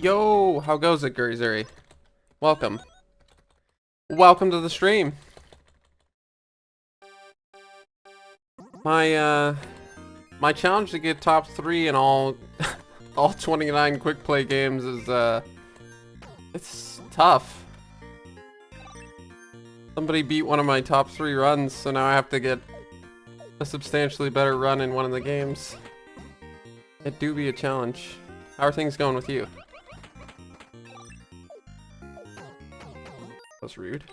Yo, how goes it, Gurizuri? Welcome. Welcome to the stream. My challenge to get top 3 in all all 29 quick play games is it's tough. Somebody beat one of my top 3 runs, so now I have to get a substantially better run in one of the games. It do be a challenge. How are things going with you? That's rude.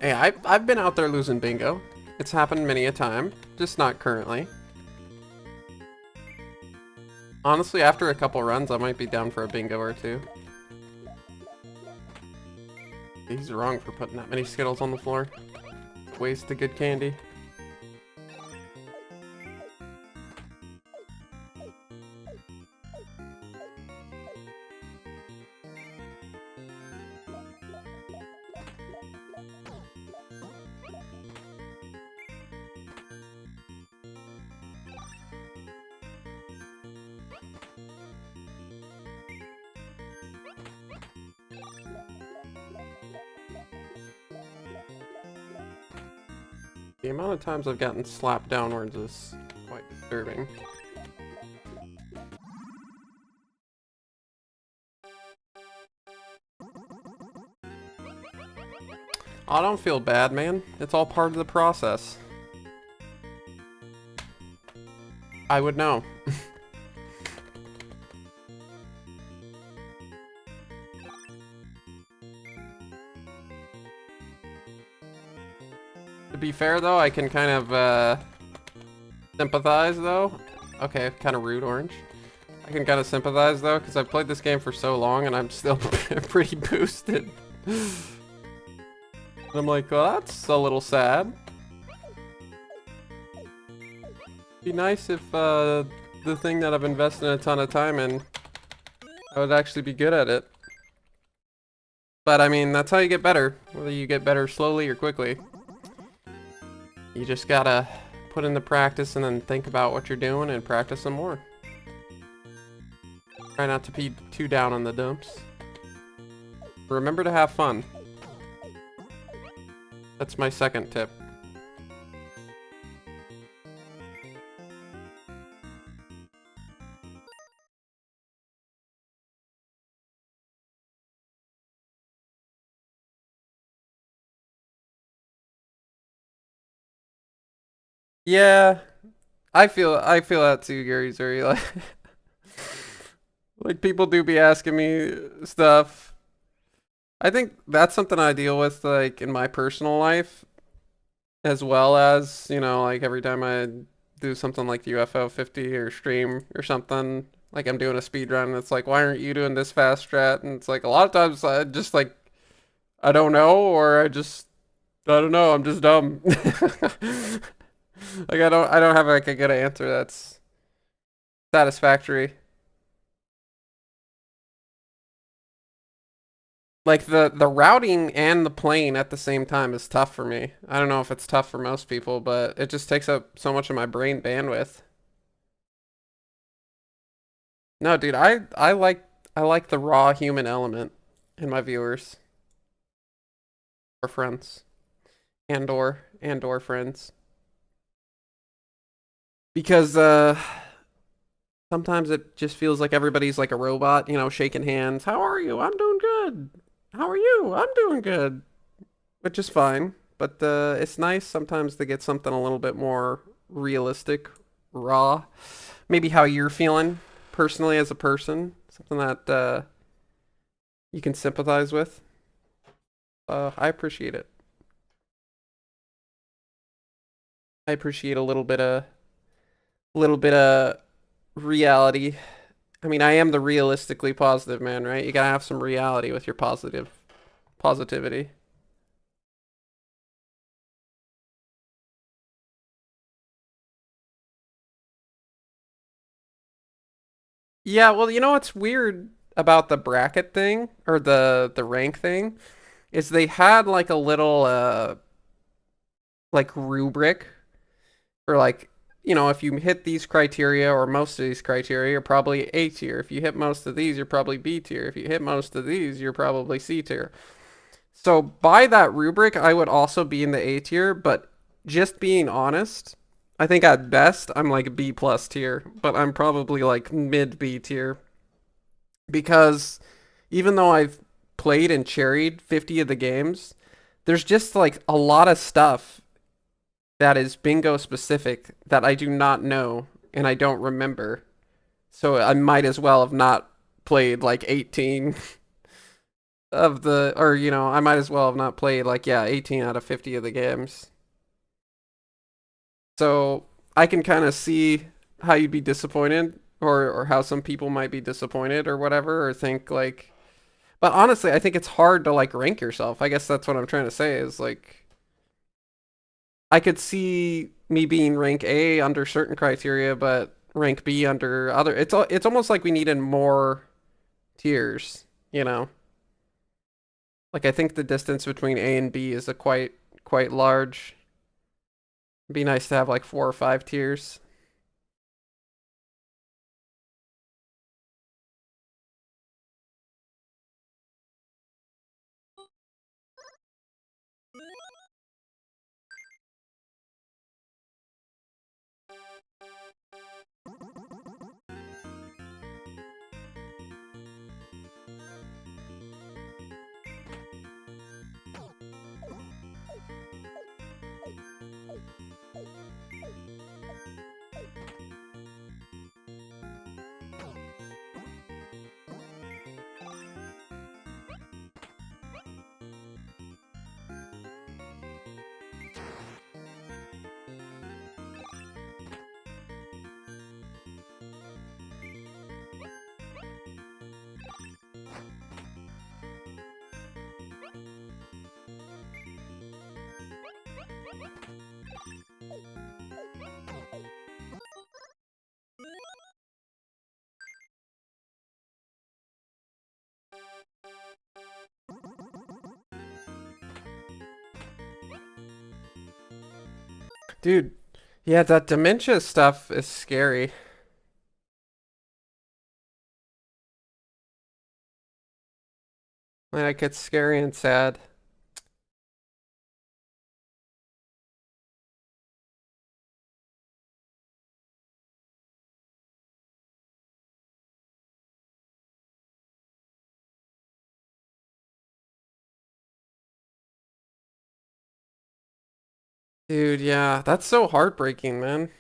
Hey, I've been out there losing bingo. It's happened many a time, just not currently. Honestly, after a couple runs, I might be down for a bingo or two. He's wrong for putting that many Skittles on the floor. Waste of good candy. The amount of times I've gotten slapped downwards is quite disturbing. I don't feel bad, man. It's all part of the process. I would know. To be fair, though, I can kind of, sympathize, though. Okay, kind of rude, Orange. I can kind of sympathize, though, because I've played this game for so long, and I'm still pretty boosted. And I'm like, well, that's a little sad. Be nice if, the thing that I've invested a ton of time in, I would actually be good at it. But, I mean, that's how you get better. Whether you get better slowly or quickly. You just gotta put in the practice and then think about what you're doing and practice some more. Try not to be too down on the dumps. Remember to have fun. That's my second tip. Yeah, I feel that too, Gary Zuri. Like people do be asking me stuff. I think that's something I deal with like in my personal life as well as, you know, like every time I do something like the UFO 50 or stream or something, like I'm doing a speed run and it's like, why aren't you doing this fast strat? And it's like a lot of times I just like I don't know or I don't know, I'm just dumb. Like I don't have like a good answer that's satisfactory. Like the routing and the playing at the same time is tough for me. I don't know if it's tough for most people, but it just takes up so much of my brain bandwidth. No, dude, I like the raw human element in my viewers or friends and or friends because sometimes it just feels like everybody's like a robot, you know, shaking hands. How are you? I'm doing good. How are you? I'm doing good. Which is fine, but it's nice sometimes to get something a little bit more realistic, raw. Maybe how you're feeling personally as a person, something that you can sympathize with. I appreciate it. I appreciate a little bit of reality. I mean, I am the realistically positive man, right? You gotta have some reality with your positivity. Yeah, well, you know what's weird about the bracket thing or the rank thing is they had like a little like rubric Or like, you know, if you hit these criteria or most of these criteria, you're probably A tier. If you hit most of these, you're probably B tier. If you hit most of these, you're probably C tier. So by that rubric, I would also be in the A tier, but just being honest, I think at best I'm like B plus tier, but I'm probably like mid B tier because even though I've played and cherried 50 of the games, there's just like a lot of stuff that is bingo specific that I do not know and I don't remember. So I might as well have not played like 18 of the, or you know, I might as well have not played like, yeah, 18 out of 50 of the games. So I can kind of see how you'd be disappointed or how some people might be disappointed or whatever or think like, but honestly, I think it's hard to like rank yourself. I guess that's what I'm trying to say is like I could see me being rank A under certain criteria, but rank B under other. It's almost like we needed more tiers, you know. Like I think the distance between A and B is a quite large. It'd be nice to have like 4 or 5 tiers. Dude, yeah, that dementia stuff is scary. Like it's scary and sad. Dude, yeah, that's so heartbreaking, man.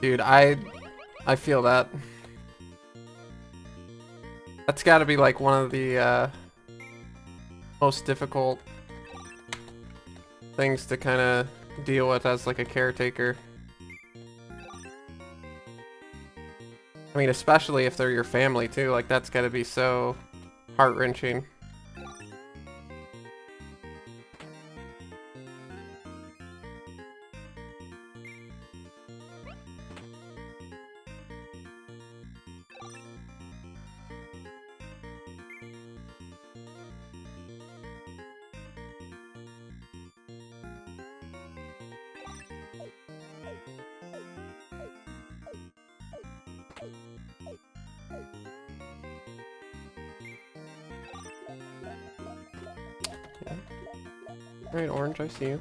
Dude, I feel that. That's got to be like one of the most difficult things to kind of deal with as like a caretaker. I mean, especially if they're your family too. Like that's got to be so heart-wrenching. Yeah. Alright, Orange, I see you.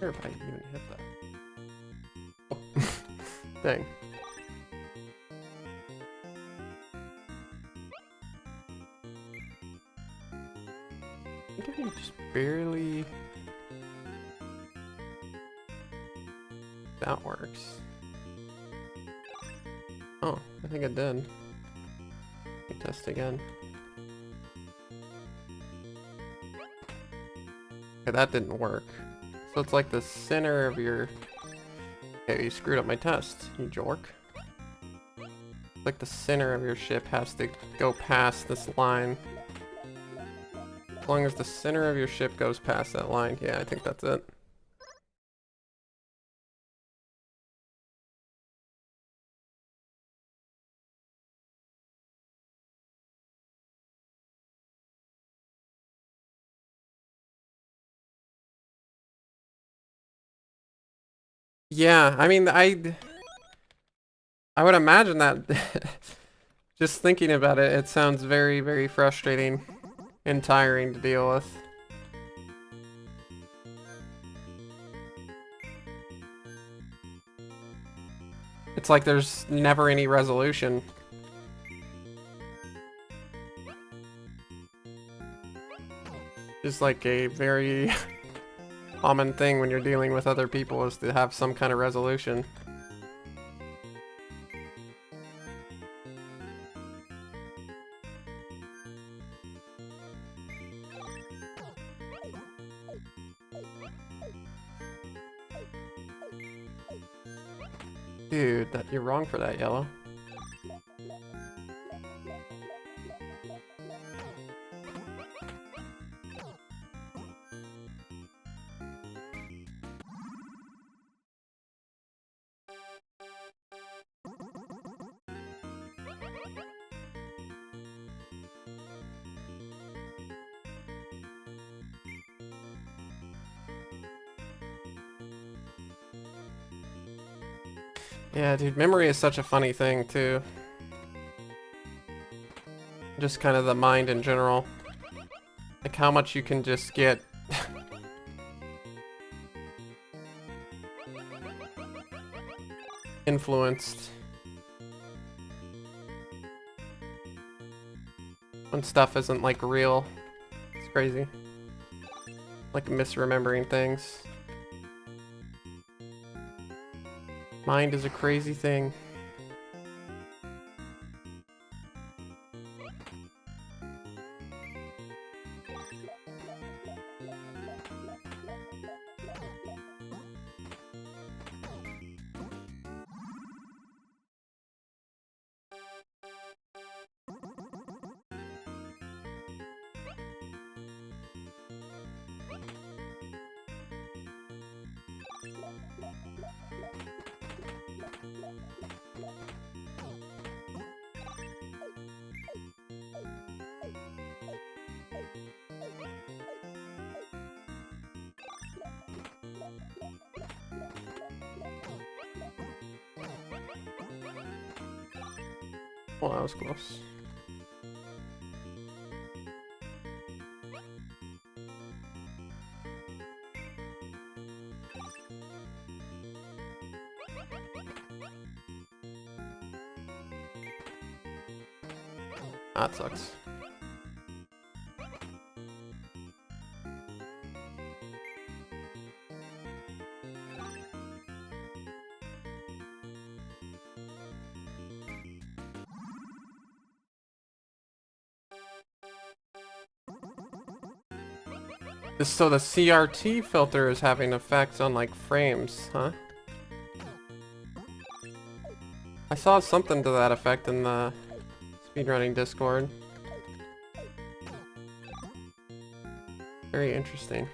I wonder if I even hit that. Oh. Dang. I think I just barely... That works. Oh, I think it did. Let me test again. Okay, that didn't work. So it's like the center of your... Okay, you screwed up my test, you jork. It's like the center of your ship has to go past this line. As long as the center of your ship goes past that line, yeah, I think that's it. Yeah, I mean, I would imagine that just thinking about it, it sounds very, very frustrating and tiring to deal with. It's like there's never any resolution. Just like a very common thing when you're dealing with other people is to have some kind of resolution. Dude, you're wrong for that, Yellow. Yeah, dude, memory is such a funny thing, too. Just kind of the mind in general. Like how much you can just get... influenced. When stuff isn't, like, real. It's crazy. Like misremembering things. Mind is a crazy thing. Well, that was close. That sucks. So the CRT filter is having effects on like frames, huh? I saw something to that effect in the speedrunning Discord. Very interesting.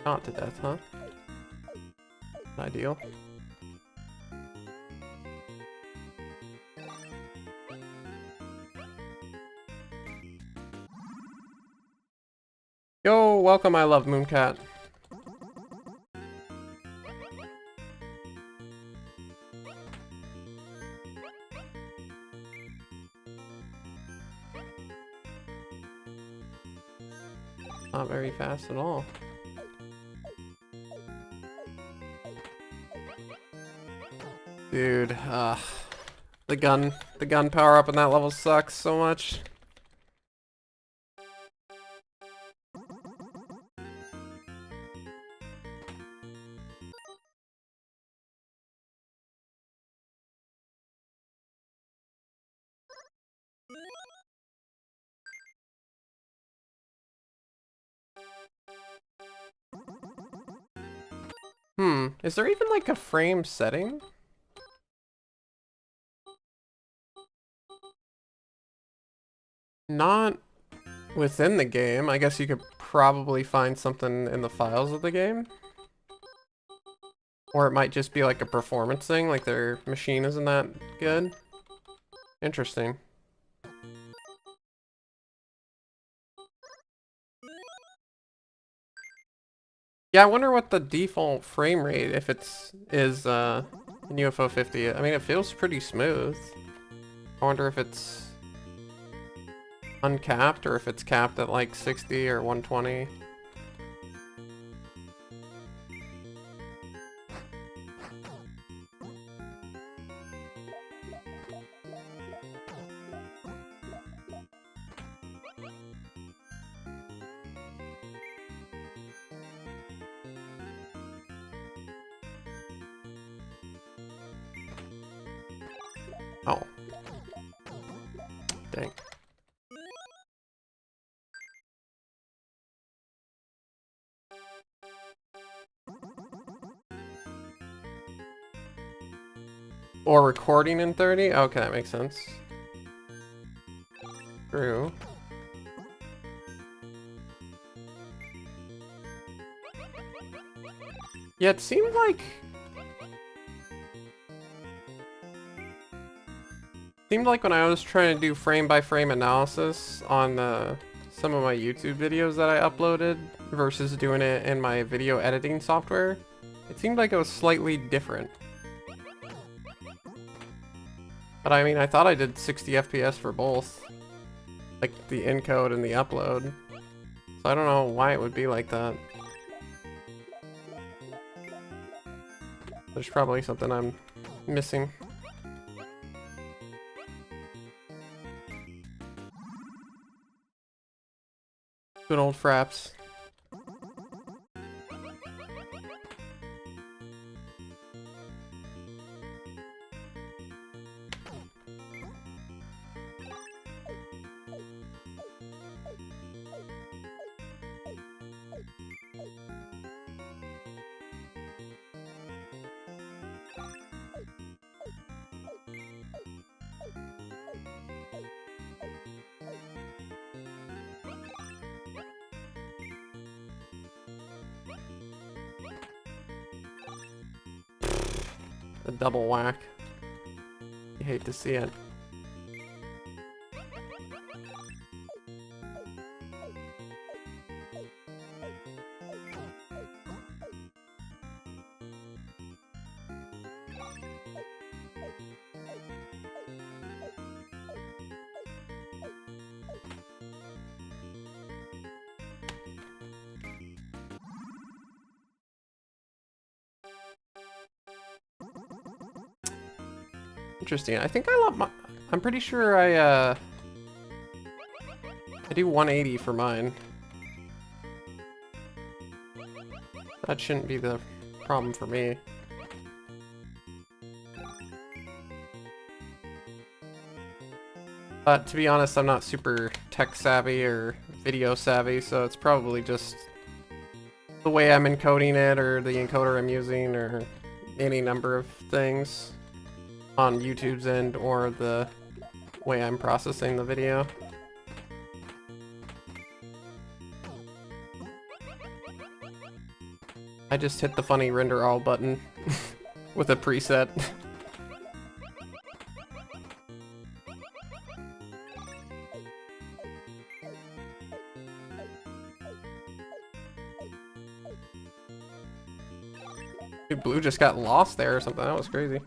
Not to death, huh? Ideal. Yo, welcome, I love Mooncat. Not very fast at all. Dude, the gun power up in that level sucks so much. Is there even like a frame setting? Not within the game. I guess you could probably find something in the files of the game. Or it might just be like a performance thing, like their machine isn't that good. Interesting. Yeah, I wonder what the default frame rate, if it's, is, in UFO 50. I mean, it feels pretty smooth. I wonder if it's uncapped or if it's capped at like 60 or 120. Oh. Dang. Or recording in 30? Okay, that makes sense. True. Yeah, it seemed like when I was trying to do frame by frame analysis on some of my YouTube videos that I uploaded versus doing it in my video editing software, it seemed like it was slightly different. But I mean, I thought I did 60 FPS for both, like the encode and the upload. So I don't know why it would be like that. There's probably something I'm missing. Good old Fraps. a double whack. You hate to see it. Interesting. I think I love my... I'm pretty sure I do 180 for mine. That shouldn't be the problem for me. But to be honest, I'm not super tech savvy or video savvy, so it's probably just the way I'm encoding it or the encoder I'm using or any number of things on YouTube's end or the way I'm processing the video. I just hit the funny render all button with a preset. Dude, Blue just got lost there or something. That was crazy.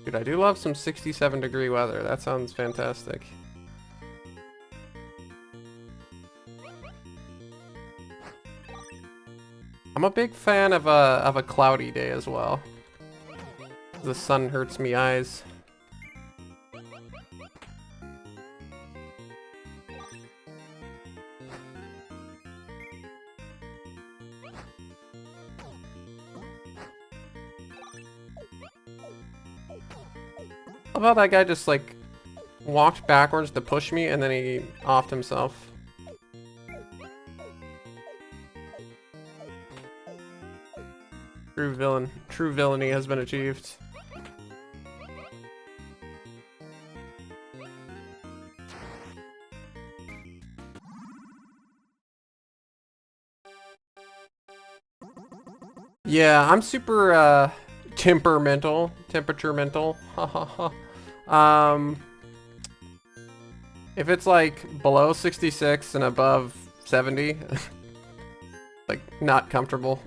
Dude, I do love some 67-degree weather. That sounds fantastic. I'm a big fan of a cloudy day as well. The sun hurts me eyes. How about that guy just like walked backwards to push me and then he offed himself? True villainy has been achieved. Yeah, I'm super temperamental. If it's like below 66 and above 70, like not comfortable.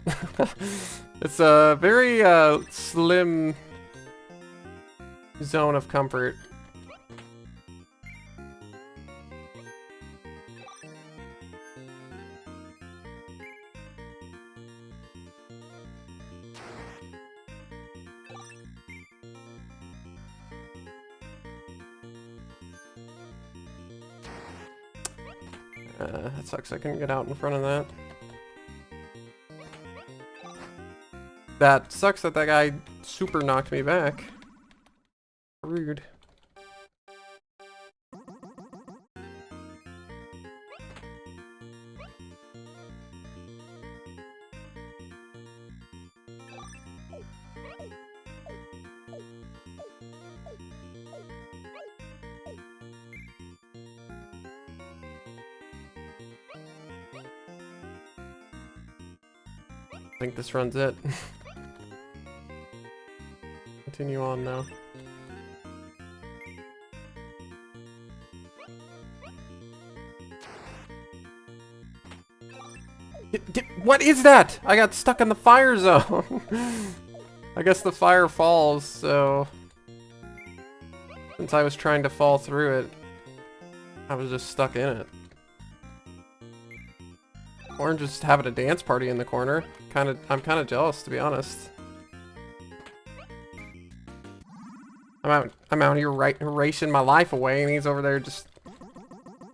It's a very slim zone of comfort. That sucks, I couldn't get out in front of that. That sucks that guy super knocked me back. Rude. I think this runs it. Continue on now. What is that? I got stuck in the fire zone. I guess the fire falls, so since I was trying to fall through it, I was just stuck in it. Orange is having a dance party in the corner. I'm kind of jealous, to be honest. I'm out here racing my life away, and he's over there just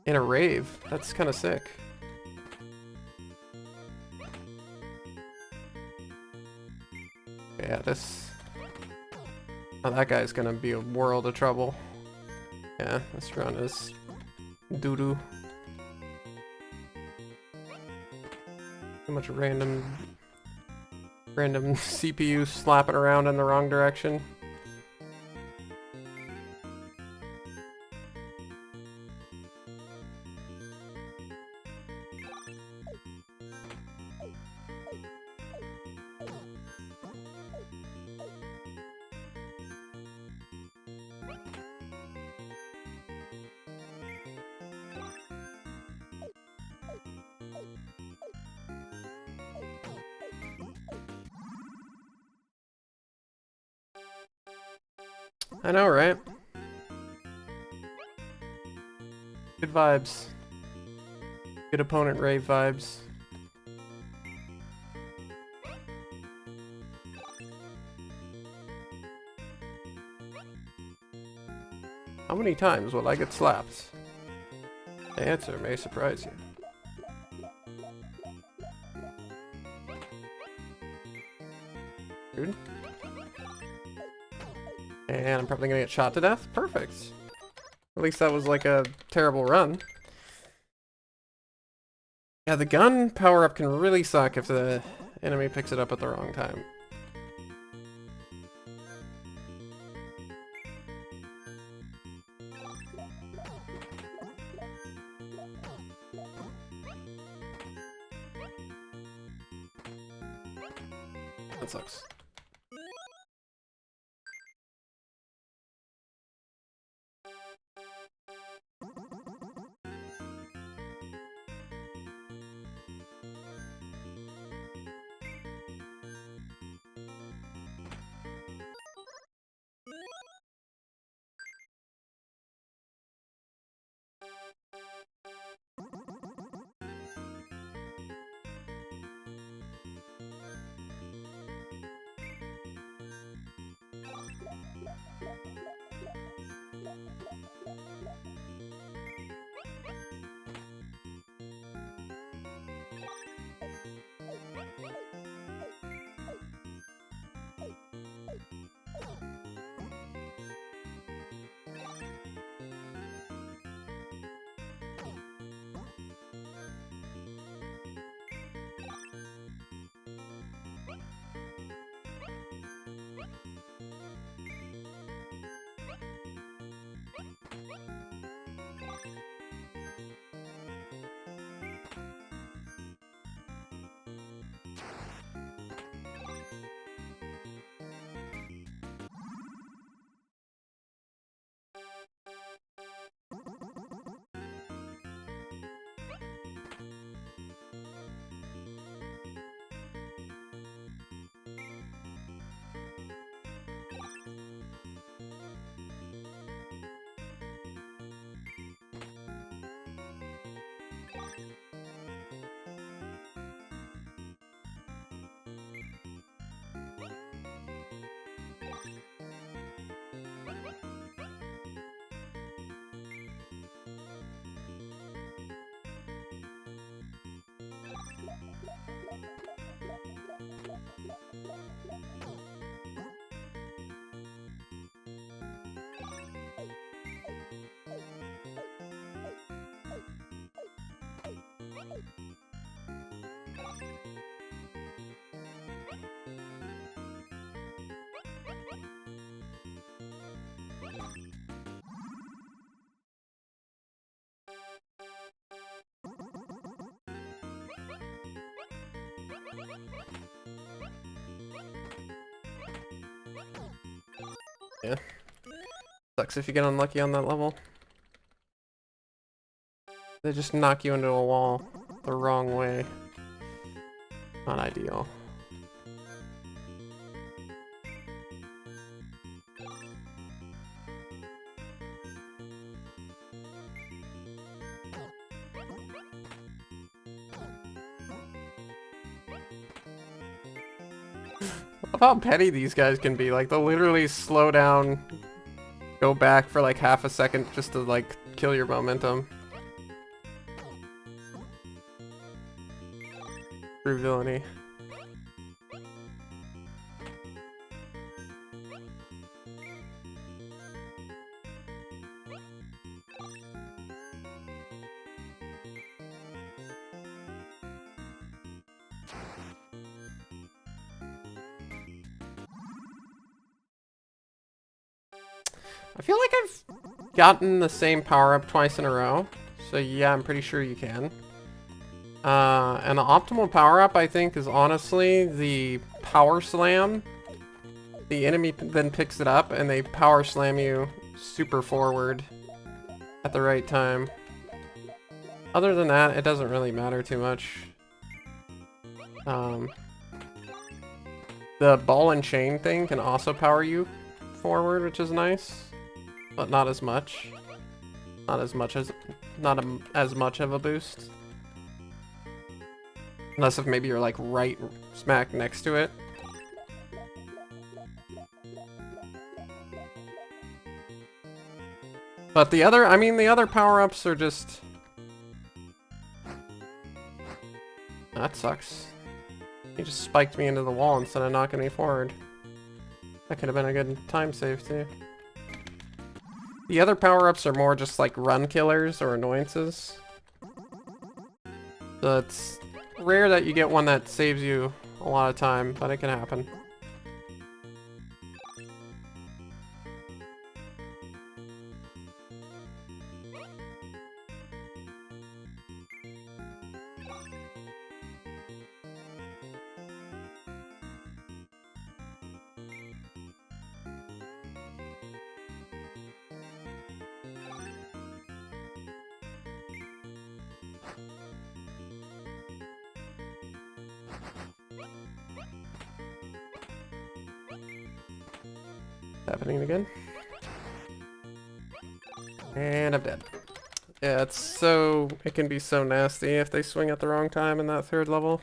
in a rave. That's kind of sick. Yeah, this... Oh, that guy's gonna be a world of trouble. Yeah, this run is doo-doo. Too much random CPU slapping around in the wrong direction. I know, right? Good vibes. Good opponent rave vibes. How many times will I get slapped? The answer may surprise you. Dude. And I'm probably gonna get shot to death. Perfect. At least that was like a terrible run. Yeah, the gun power-up can really suck if the enemy picks it up at the wrong time. That sucks. Yeah. Sucks if you get unlucky on that level. They just knock you into a wall the wrong way. Not ideal. I love how petty these guys can be. Like, they'll literally slow down, go back for like half a second just to like kill your momentum. True villainy. I feel like I've gotten the same power-up twice in a row. So yeah, I'm pretty sure you can. And the optimal power-up, I think, is honestly the power slam. The enemy then picks it up, and they power slam you super forward at the right time. Other than that, it doesn't really matter too much. The ball and chain thing can also power you forward, which is nice, but not as much. Not as much as as much of a boost. Unless if maybe you're like right smack next to it. But the other, I mean, the other power-ups are just... That sucks. He just spiked me into the wall instead of knocking me forward. That could have been a good time save too. The other power-ups are more just like run killers or annoyances. So it's rare that you get one that saves you a lot of time, but it can happen. Happening again. And I'm dead. Yeah, it's so... It can be so nasty if they swing at the wrong time in that third level.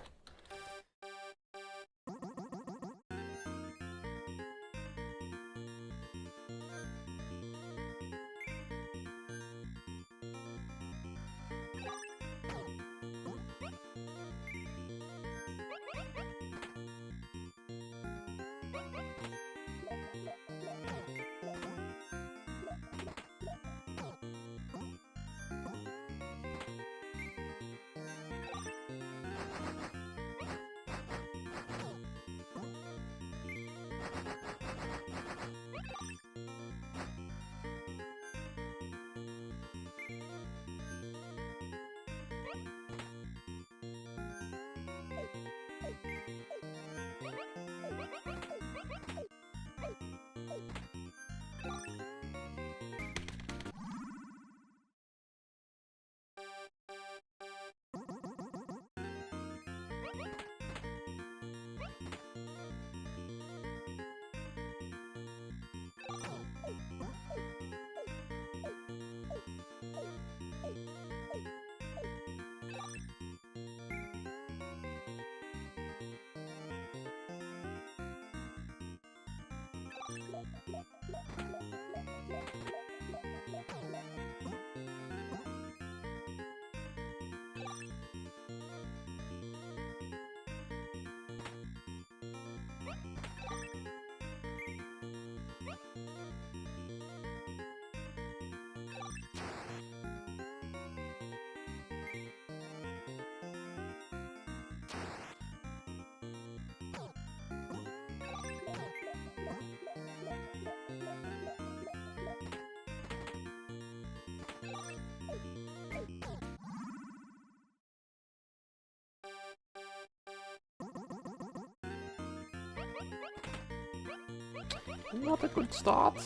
Not a good start.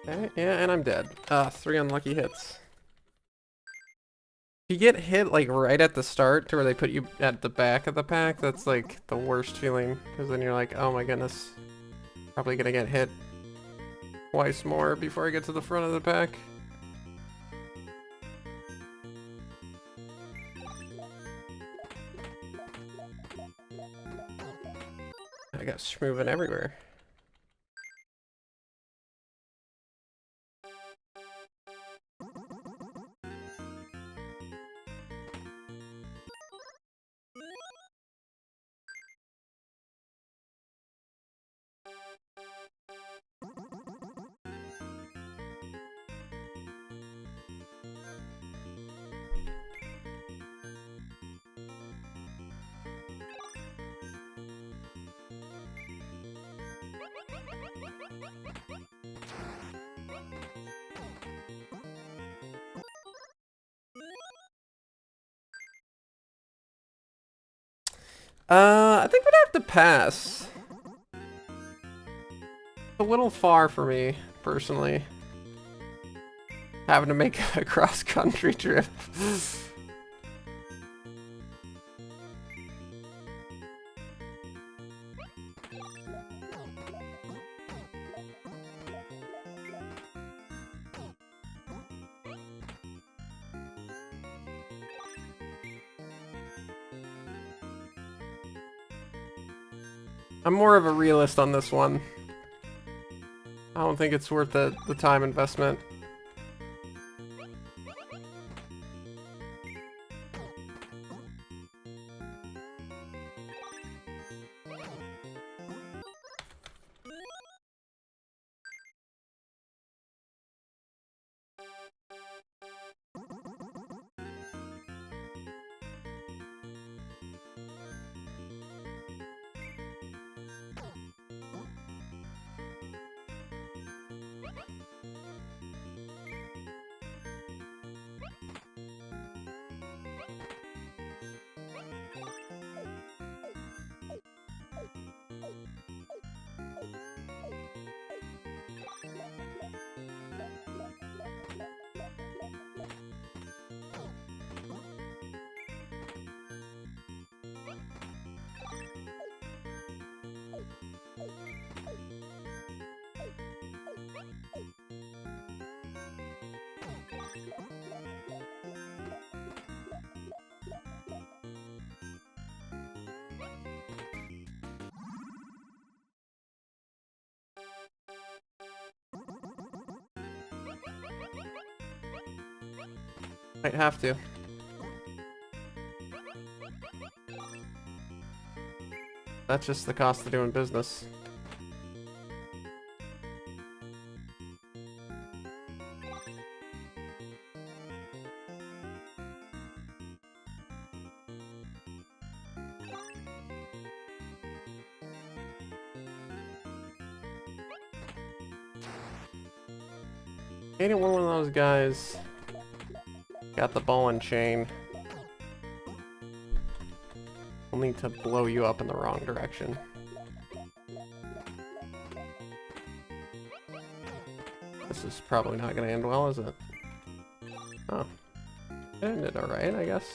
Okay, yeah, and I'm dead. 3 unlucky hits. If you get hit like right at the start to where they put you at the back of the pack, that's like the worst feeling. Because then you're like, oh my goodness. Probably gonna get hit twice more before I get to the front of the pack. I got schmoovin' everywhere. I think we'd have to pass. A little far for me, personally. Having to make a cross-country trip. I'm more of a realist on this one. I don't think it's worth the time investment. Might have to. That's just the cost of doing business. Ain't one of those guys got the ball and chain. We'll need to blow you up in the wrong direction. This is probably not gonna end well, is it? Oh. It ended alright, I guess.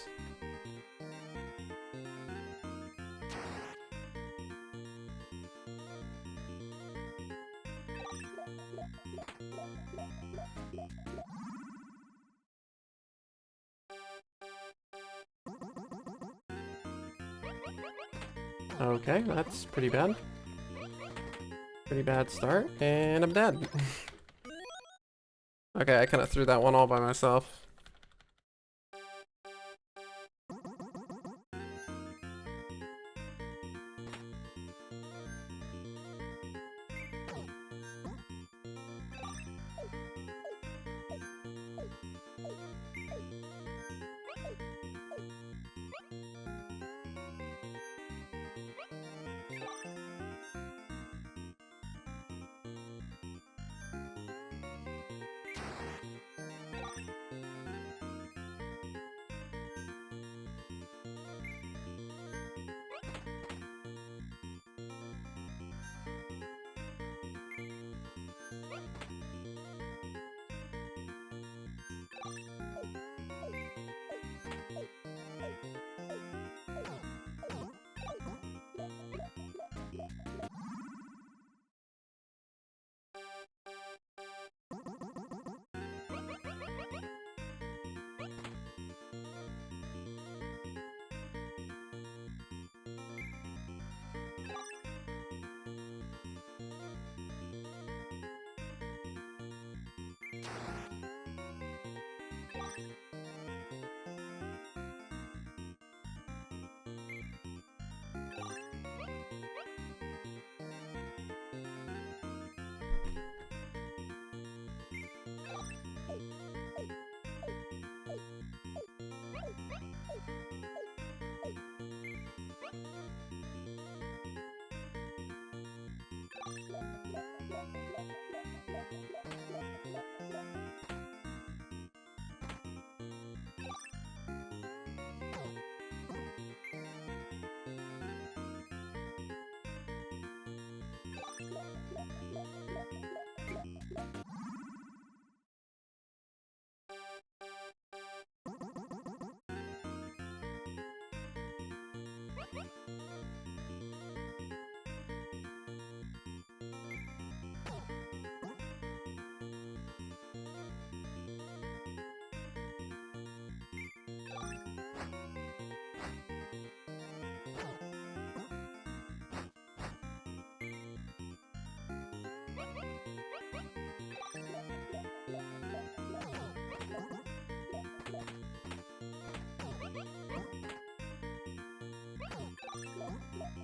Okay, that's pretty bad. Pretty bad start, and I'm dead. Okay, I kind of threw that one all by myself.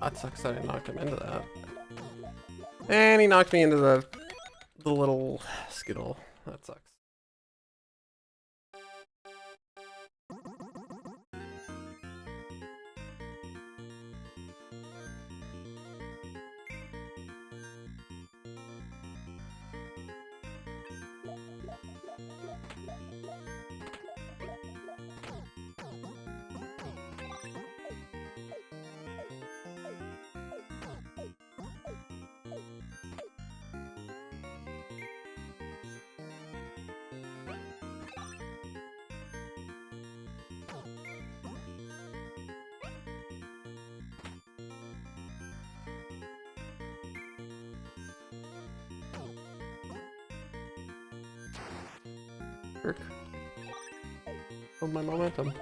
That sucks that I knocked him into that. And he knocked me into the little skittle. That sucks. Build my momentum.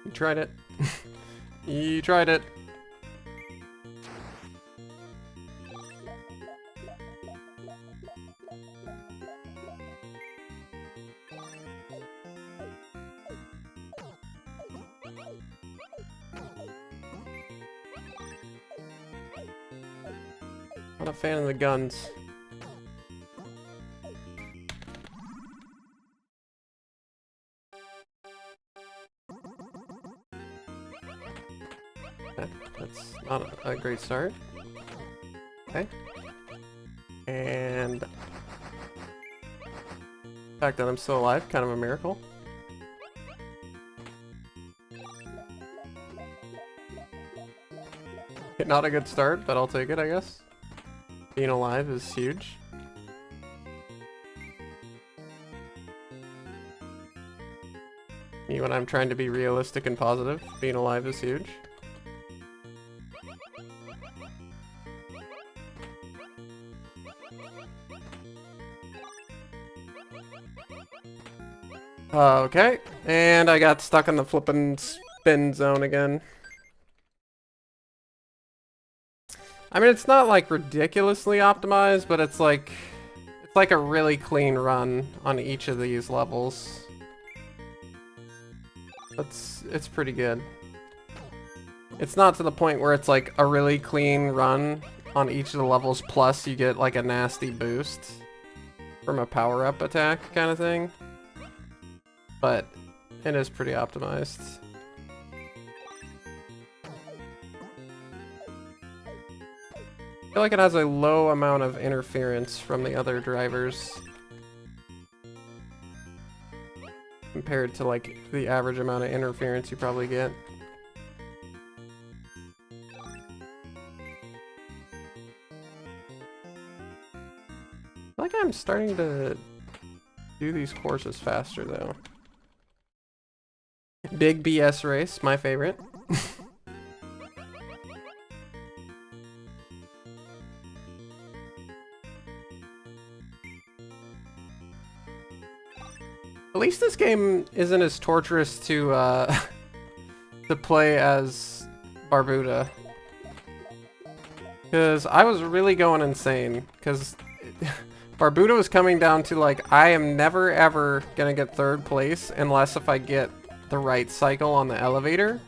You tried it. You tried it. Not a fan of the guns. That's not a great start. Okay. And the fact that I'm still alive, kind of a miracle. Not a good start, but I'll take it, I guess. Being alive is huge. Me when I'm trying to be realistic and positive, being alive is huge. Okay, and I got stuck in the flippin' spin zone again. I mean, it's not like ridiculously optimized, but it's like a really clean run on each of these levels. It's pretty good. It's not to the point where it's like a really clean run on each of the levels, plus you get like a nasty boost from a power-up attack kind of thing. But it is pretty optimized. I feel like it has a low amount of interference from the other drivers compared to like the average amount of interference you probably get. I feel like I'm starting to do these courses faster though. Big BS race, my favorite. At least this game isn't as torturous to to play as Barbuda. Because I was really going insane. Because Barbuda was coming down to like, I am never ever gonna get third place unless if I get the right cycle on the elevator.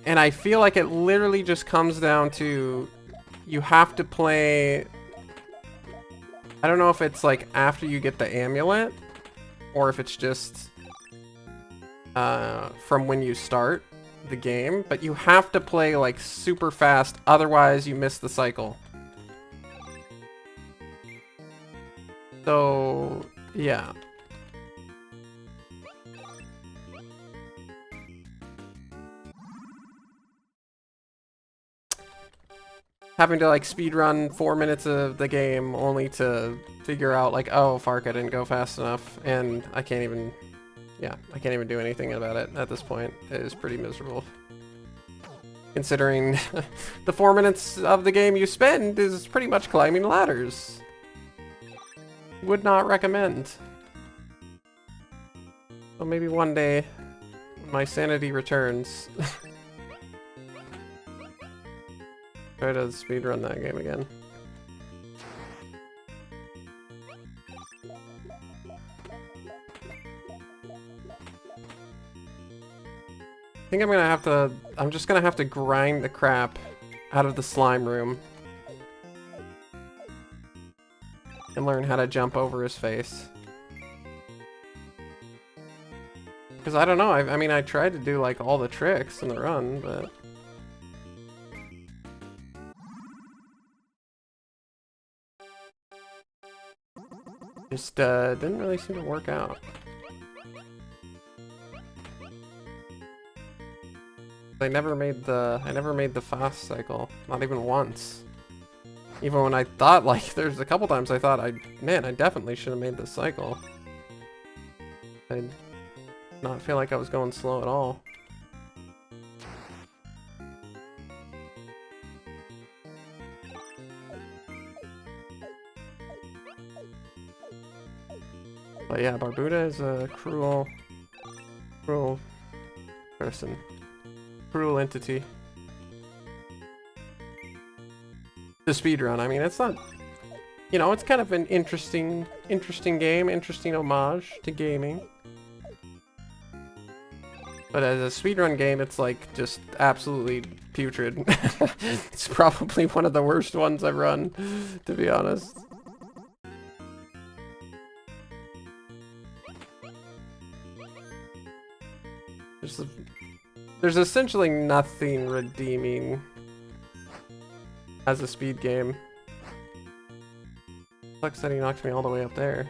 And I feel like it literally just comes down to, you have to play, I don't know if it's like after you get the amulet, or if it's just from when you start the game, but you have to play like super fast, otherwise you miss the cycle. So, yeah. having to like speed run 4 minutes of the game only to figure out like, oh, Fark, I didn't go fast enough, and I can't even, yeah, I can't even do anything about it at this point. It is pretty miserable. Considering the 4 minutes of the game you spend is pretty much climbing ladders. Would not recommend. So maybe one day, when my sanity returns, try to speedrun that game again. I think I'm just gonna have to grind the crap out of the slime room and learn how to jump over his face. Because I don't know, I mean, I tried to do like all the tricks in the run, but just didn't really seem to work out. I never made the fast cycle, not even once. Even when I thought, like, there's a couple times I thought, man, I definitely should have made this cycle. I did not feel like I was going slow at all. But yeah, Barbuda is a cruel person. Cruel entity. The speedrun, I mean, it's not, you know, it's kind of an interesting game, interesting homage to gaming. But as a speedrun game, it's like just absolutely putrid. It's probably one of the worst ones I've run, to be honest. There's essentially nothing redeeming as a speed game. Sucks that he knocked me all the way up there.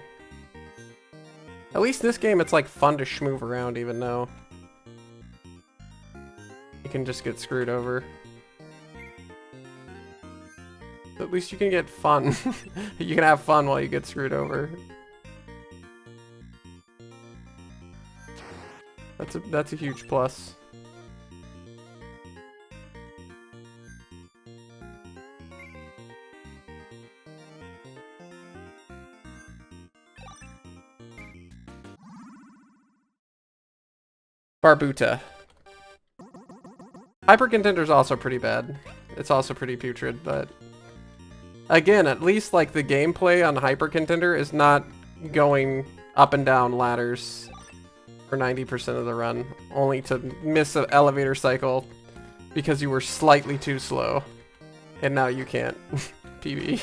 At least this game, it's like fun to schmoove around, even though you can just get screwed over. At least you can get fun. You can have fun while you get screwed over. That's a huge plus. Barbuta. Hyper Contender's also pretty bad. It's also pretty putrid, but again, at least like the gameplay on Hyper Contender is not going up and down ladders for 90% of the run, only to miss an elevator cycle because you were slightly too slow, and now you can't PB.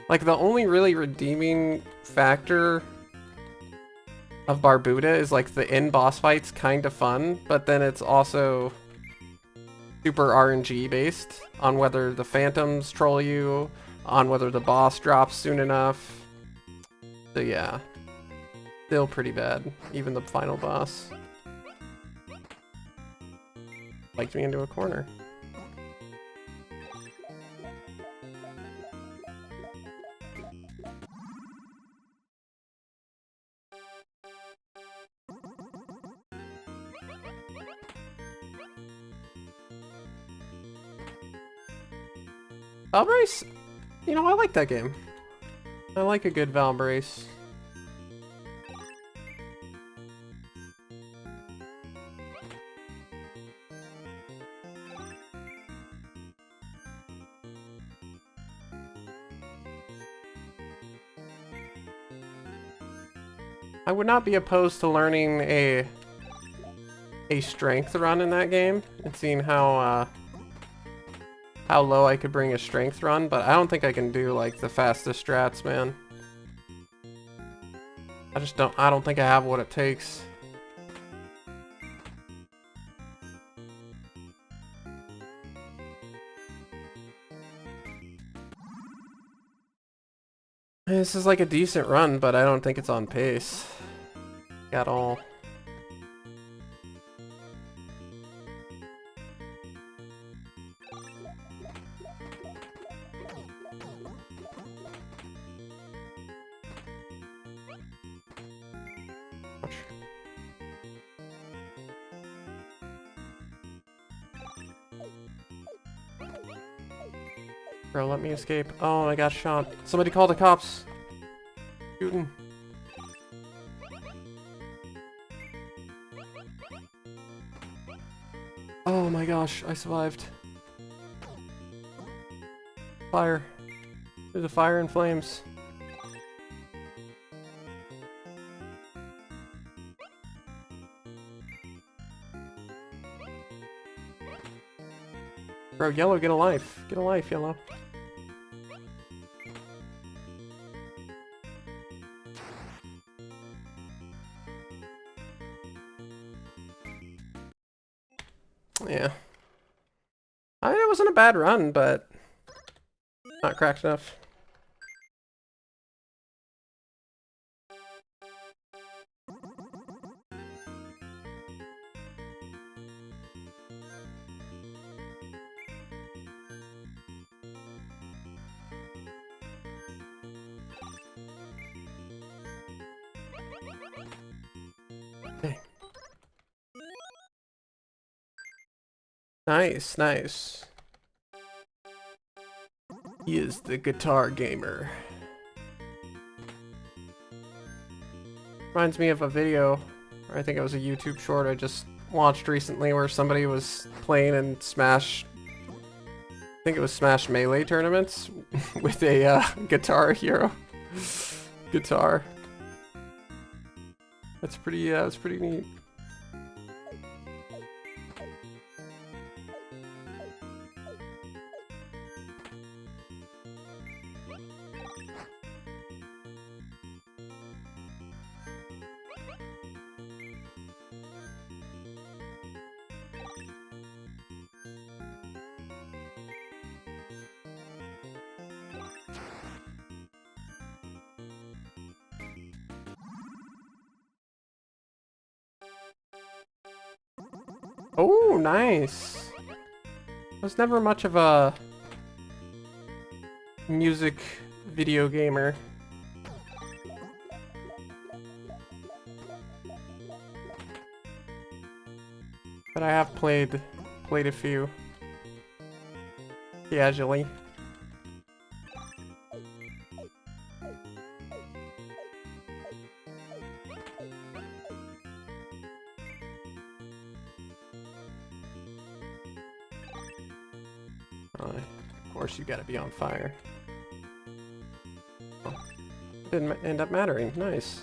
Like, the only really redeeming factor of Barbuda is like the end boss fight's kind of fun, but then it's also super RNG based on whether the phantoms troll you, on whether the boss drops soon enough. So yeah, still pretty bad, even the final boss. Liked me into a corner. Valbrace, you know, I like that game. I like a good Valbrace. I would not be opposed to learning a strength run in that game and seeing how low I could bring a strength run, but I don't think I can do like the fastest strats, man. I don't think I have what it takes. This is like a decent run, but I don't think it's on pace at all. Bro, let me escape. Oh, I got shot. Somebody call the cops. Shooting. Oh my gosh, I survived. Fire. There's a fire and flames. Bro, Yellow, get a life. Get a life, Yellow. Yeah. I mean, it wasn't a bad run, but not cracked enough. Okay. Nice, nice. He is the guitar gamer. Reminds me of a video, or I think it was a YouTube short I just watched recently where somebody was playing in Smash, I think it was Smash Melee tournaments with a Guitar Hero guitar. That's pretty neat. Oh, nice. I was never much of a music video gamer. But I have played a few. Casually. Of course you gotta be on fire. Oh, didn't end up mattering. Nice.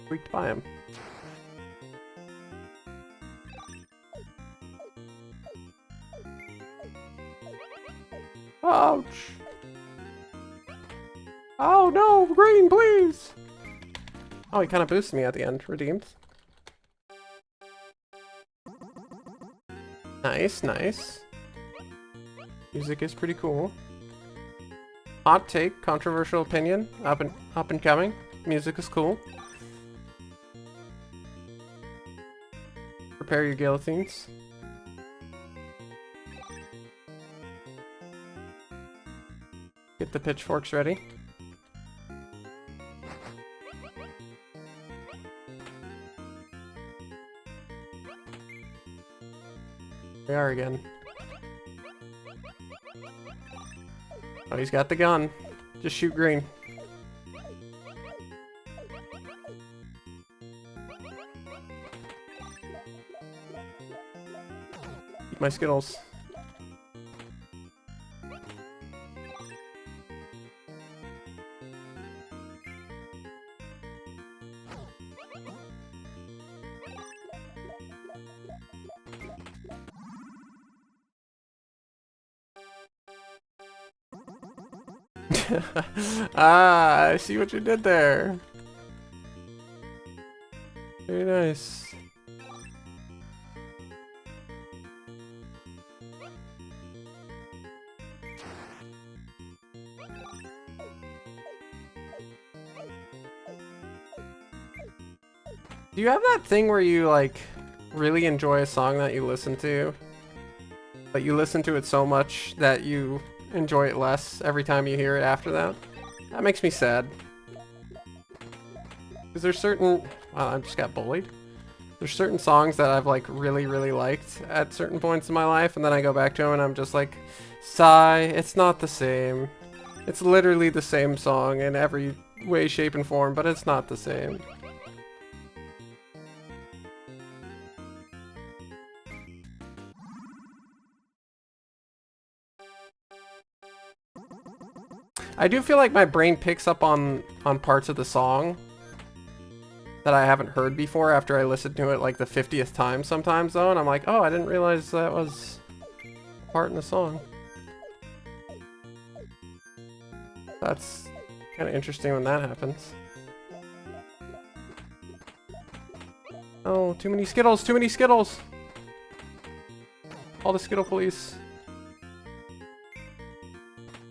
Squeaked by him. Ouch! Oh no! Green, please! Oh, he kind of boosted me at the end. Redeemed. Nice, nice. Music is pretty cool. Hot take, controversial opinion, up and coming. Music is cool. Prepare your guillotines. Get the pitchforks ready. We are again. Oh, he's got the gun. Just shoot green. Eat my Skittles. Ah, I see what you did there. Very nice. Do you have that thing where you like really enjoy a song that you listen to, but you listen to it so much that you enjoy it less every time you hear it after that? That makes me sad. Because there's certain... Wow, I just got bullied. There's certain songs that I've like really, really liked at certain points in my life, and then I go back to them and I'm just like, sigh, it's not the same. It's literally the same song in every way, shape, and form, but it's not the same. I do feel like my brain picks up on parts of the song that I haven't heard before after I listen to it like the 50th time sometimes though, and I'm like, oh, I didn't realize that was a part in the song. That's kind of interesting when that happens. Oh, too many Skittles, too many Skittles! All the Skittle police.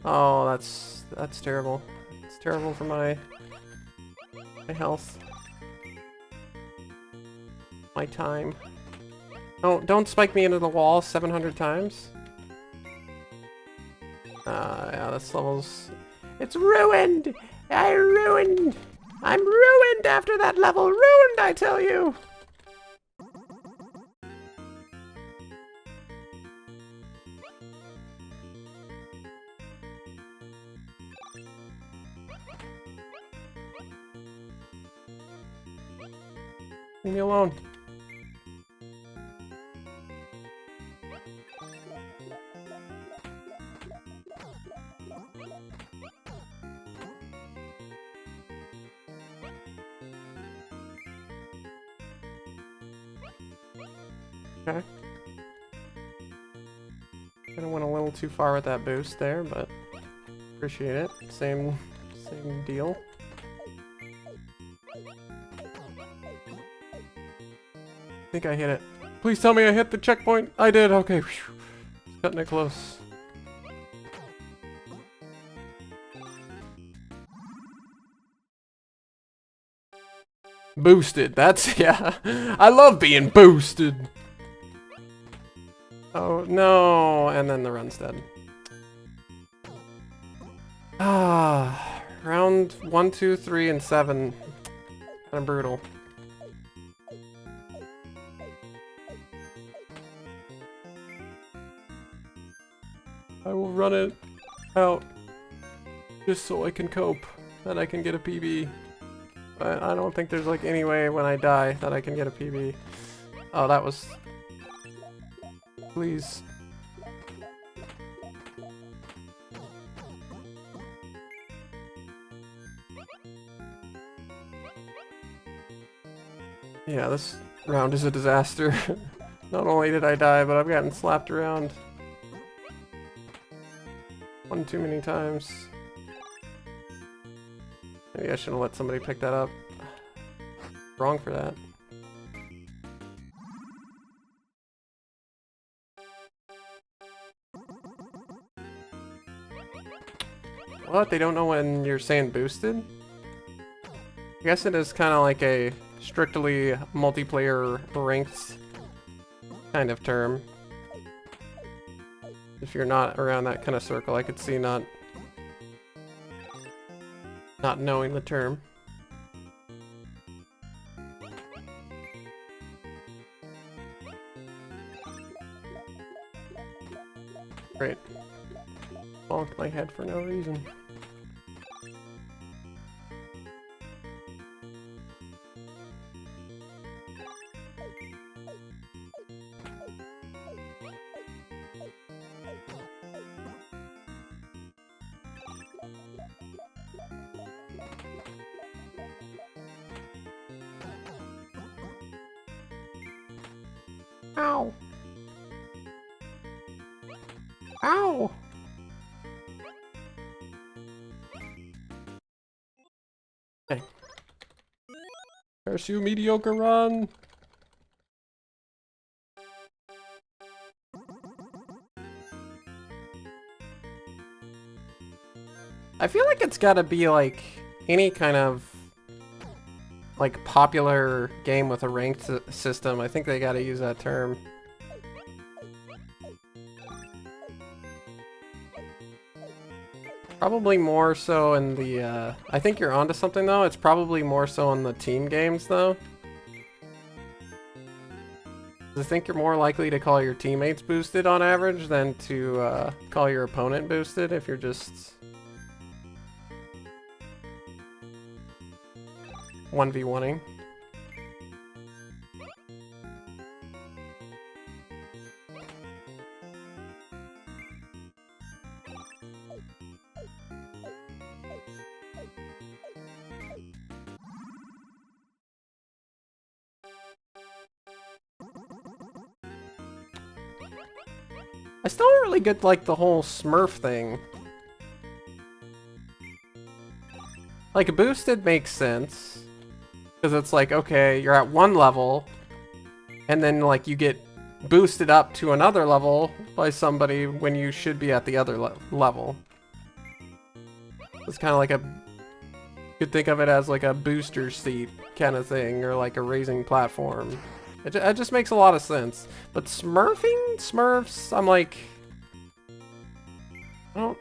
Oh, that's terrible. It's terrible for my health. My time. Oh, don't spike me into the wall 700 times. Yeah, this level's... It's ruined! I'm ruined after that level! Ruined, I tell you! Leave me alone. Okay. Kinda went a little too far with that boost there, but appreciate it. Same deal. I think I hit it. Please tell me I hit the checkpoint. I did. Okay. Whew. Cutting it close. Boosted. That's, yeah. I love being boosted. Oh, no. And then the run's dead. Ah. Round 1, 2, 3, and 7. Kinda brutal. I will run it out just so I can cope, that I can get a PB. But I don't think there's like any way when I die that I can get a PB. Oh, that was... Please. Yeah, this round is a disaster. Not only did I die, but I've gotten slapped around one too many times. Maybe I should have let somebody pick that up. Wrong for that. What? They don't know when you're saying boosted? I guess it is kind of like a strictly multiplayer ranked kind of term. If you're not around that kind of circle, I could see not knowing the term. Great. Bonked my head for no reason. Ow! Ow! Hey. Curse you, mediocre run! I feel like it's gotta be like any kind of like popular game with a ranked system. I think they gotta use that term. Probably more so in the, I think you're onto something though. It's probably more so in the team games though. I think you're more likely to call your teammates boosted on average than to call your opponent boosted if you're just 1v1ing. I still don't really get like the whole Smurf thing. Like boosted makes sense because it's like, okay, you're at one level and then like you get boosted up to another level by somebody when you should be at the other level. It's kind of like a, you could think of it as like a booster seat kind of thing, or like a raising platform. It just makes a lot of sense. But Smurfs, I'm like, I don't,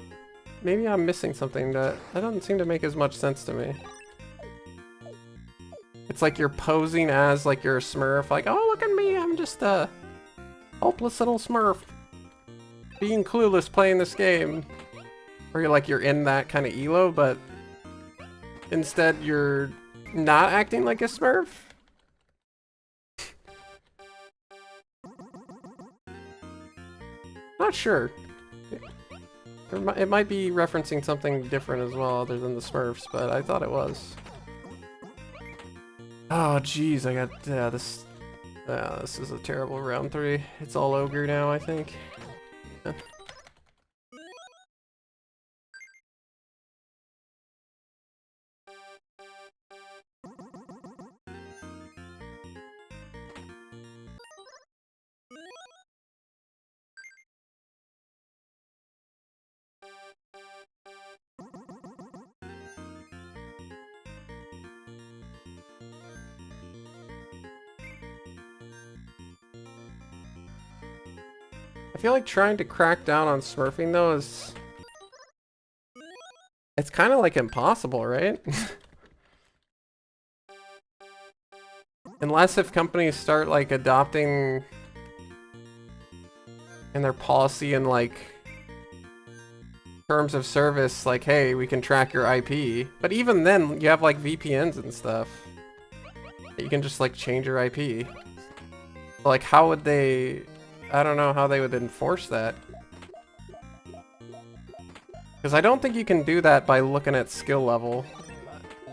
maybe I'm missing something that doesn't seem to make as much sense to me. It's like you're posing as like you're a Smurf, like, oh, look at me, I'm just a hopeless little Smurf being clueless playing this game. Or you're like, you're in that kind of elo, but instead you're not acting like a Smurf. Not sure. It might be referencing something different as well other than the Smurfs, but I thought it was. Oh jeez, I got this. This is a terrible round 3. It's all ogre now, I think. Yeah. I feel like trying to crack down on smurfing though is... It's kind of like impossible, right? Unless if companies start like adopting in their policy and like terms of service, like, hey, we can track your IP. But even then, you have like VPNs and stuff. You can just like change your IP. Like, how would they... I don't know how they would enforce that. Because I don't think you can do that by looking at skill level,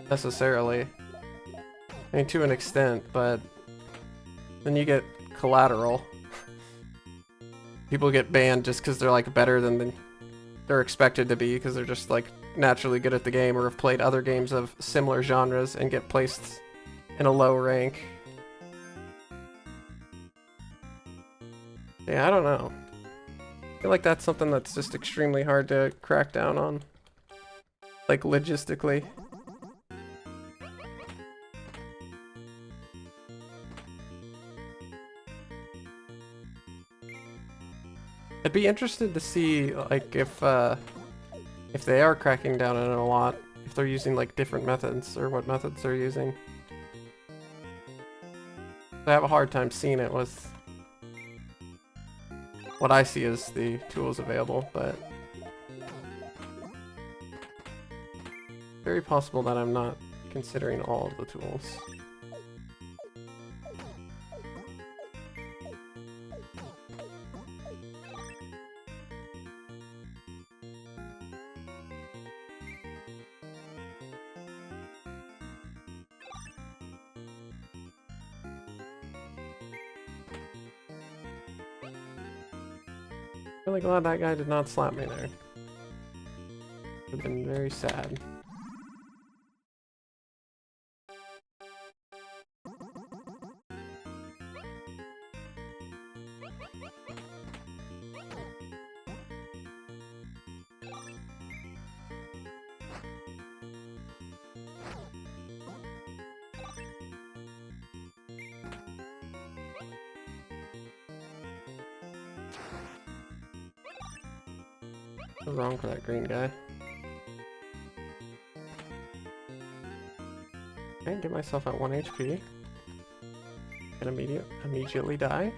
necessarily. I mean, to an extent, but then you get collateral. People get banned just because they're like better than they're expected to be, because they're just like naturally good at the game or have played other games of similar genres and get placed in a low rank. Yeah, I don't know. I feel like that's something that's just extremely hard to crack down on. Like, logistically. I'd be interested to see, like, if they are cracking down on it a lot, if they're using, like, different methods, or what methods they're using. I have a hard time seeing it with what I see as the tools available, but very possible that I'm not considering all of the tools. Really glad that guy did not slap me there. Would have been very sad. What's wrong for that green guy? Okay, get myself at 1 HP. And immediately die.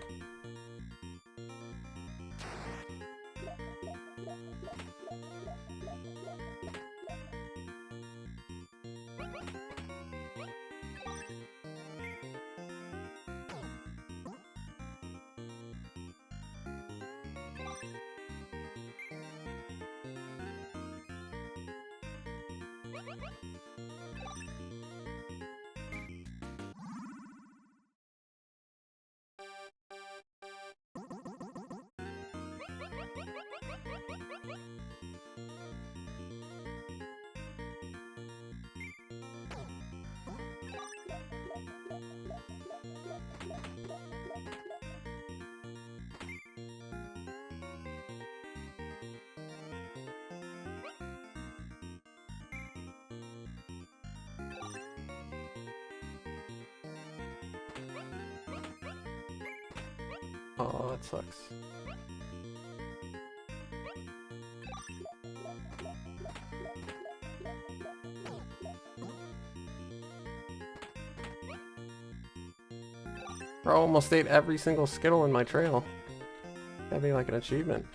Oh, that sucks. Bro, almost ate every single Skittle in my trail. That'd be like an achievement.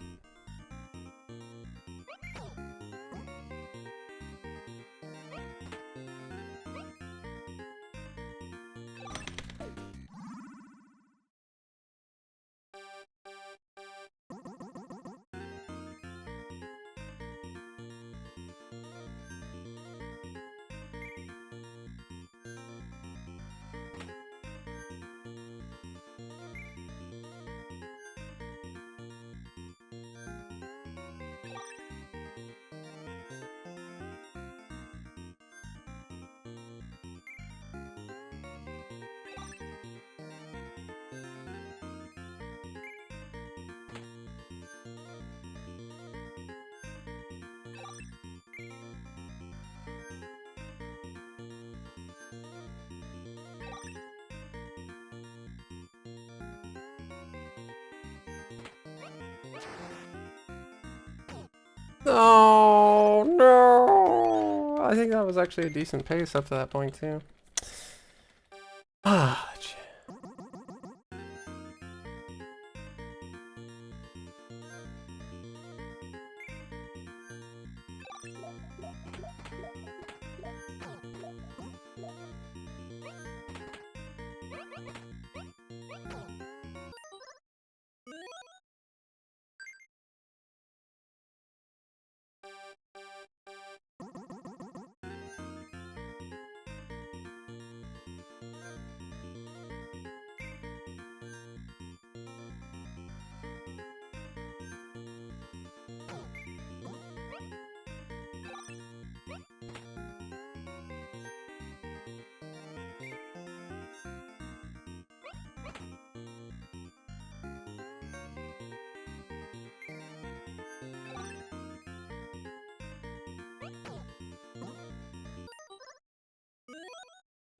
Oh no! I think that was actually a decent pace up to that point too. Ah, shit.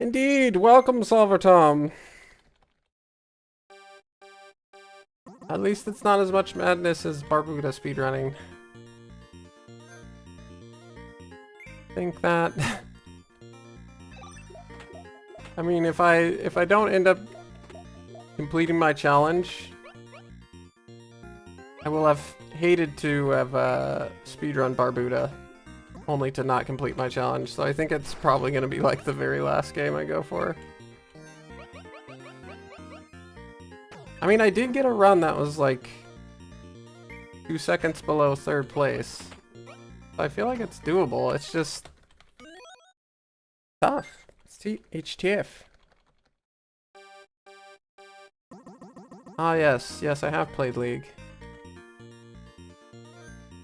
Indeed, welcome, Solver Tom. At least it's not as much madness as Barbuda speedrunning. Think that. I mean, if I don't end up completing my challenge, I will have hated to have speedrun Barbuda, only to not complete my challenge. So I think it's probably going to be like the very last game I go for. I mean, I did get a run that was like 2 seconds below 3rd place. I feel like it's doable. It's just tough. It's HTF. Ah, yes. Yes, I have played League.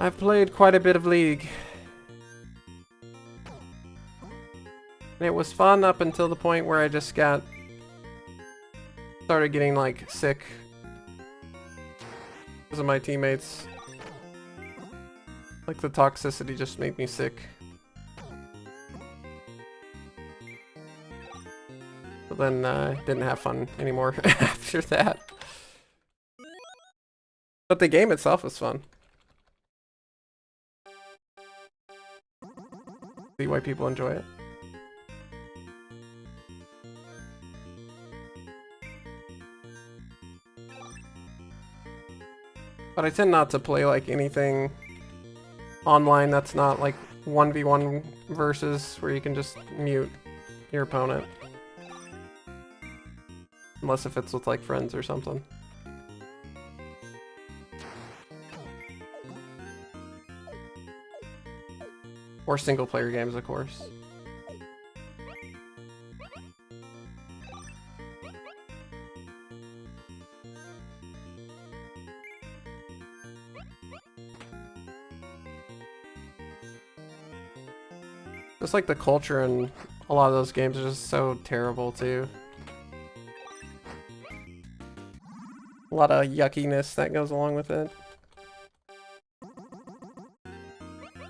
I've played quite a bit of League. And it was fun up until the point where I just started getting like sick because of my teammates. Like the toxicity just made me sick. But then didn't have fun anymore after that. But the game itself was fun. See why people enjoy it. But I tend not to play like anything online that's not like 1v1 versus where you can just mute your opponent. Unless if it's with like friends or something. Or single player games, of course. Just like the culture in a lot of those games is just so terrible too. A lot of yuckiness that goes along with it.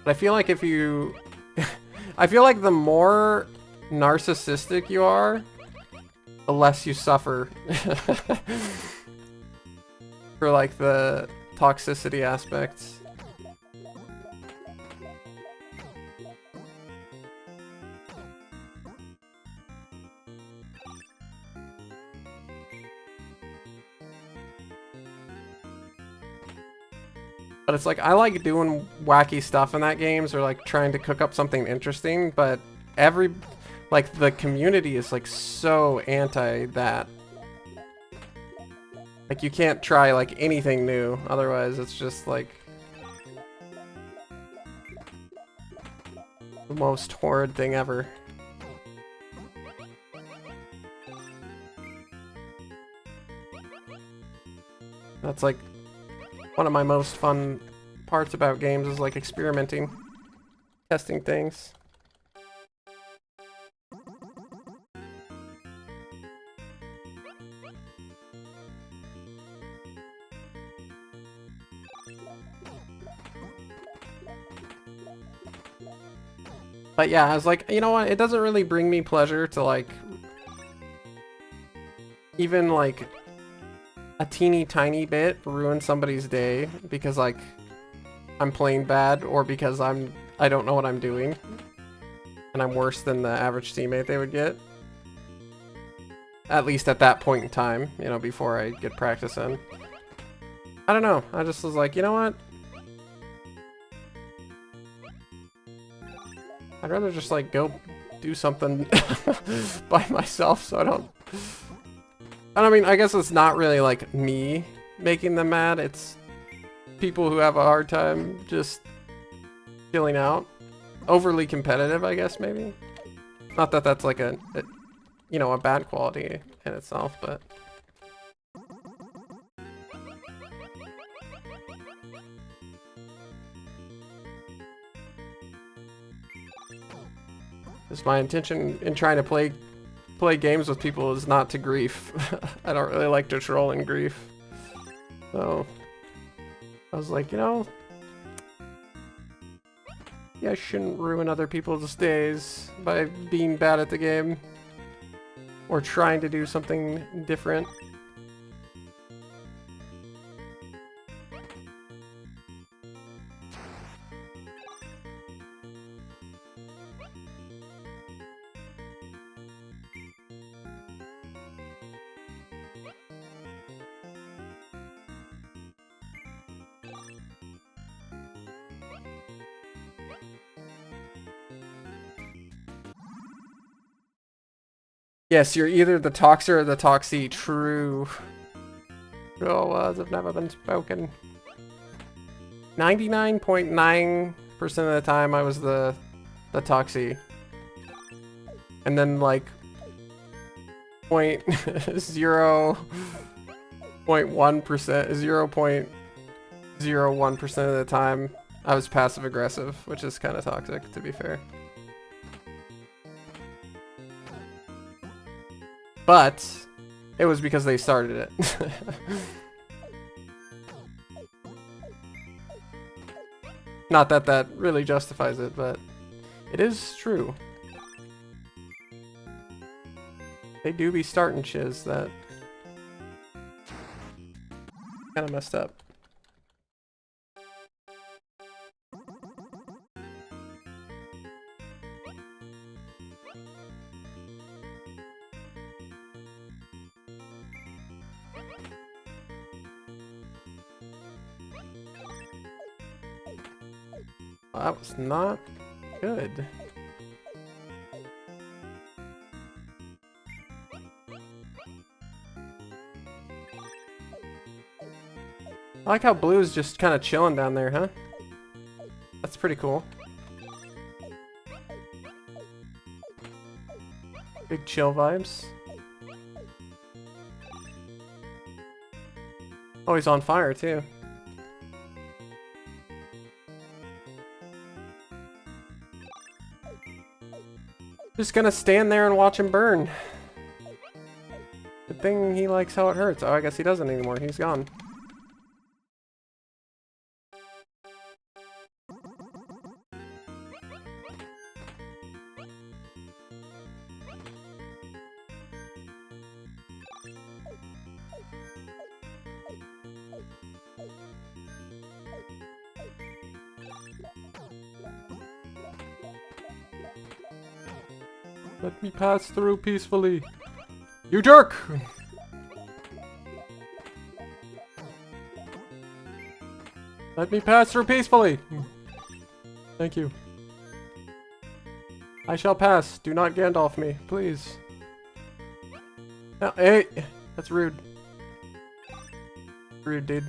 But I feel like if you... I feel like the more narcissistic you are, the less you suffer. for like the toxicity aspects. But it's like, I like doing wacky stuff in that games or like trying to cook up something interesting, but like the community is like so anti that. Like you can't try like anything new, otherwise it's just like the most horrid thing ever. That's like one of my most fun parts about games is like experimenting, testing things. But yeah, I was like, you know what? It doesn't really bring me pleasure to like even like a teeny tiny bit ruin somebody's day because like I'm playing bad or because I don't know what I'm doing and I'm worse than the average teammate they would get. At least at that point in time, you know, before I get practice in. I don't know. I just was like, you know what? I'd rather just like go do something by myself so I don't... I mean, I guess it's not really like me making them mad. It's people who have a hard time just chilling out. Overly competitive, I guess, maybe. Not that that's like you know, a bad quality in itself, but... Just my intention in trying to play games with people is not to grief. I don't really like to troll in grief. So I was like, you know, yeah, I shouldn't ruin other people's days by being bad at the game or trying to do something different. Yes, you're either the Toxer or the Toxie. True. True words have never been spoken. 99.9% of the time I was the Toxie. And then like 0.1% of the time I was passive aggressive, which is kind of toxic, to be fair. But it was because they started it. Not that that really justifies it, but it is true. They do be starting shiz that kind of messed up. Well, that was not good. I like how blue is just kind of chilling down there, huh? That's pretty cool. Big chill vibes. Oh, he's on fire too. Just gonna stand there and watch him burn. Good thing he likes how it hurts. Oh, I guess he doesn't anymore. He's gone. Let me pass through peacefully. You jerk! Let me pass through peacefully. Thank you. I shall pass. Do not Gandalf me, please. No, hey, that's rude. Rude, dude.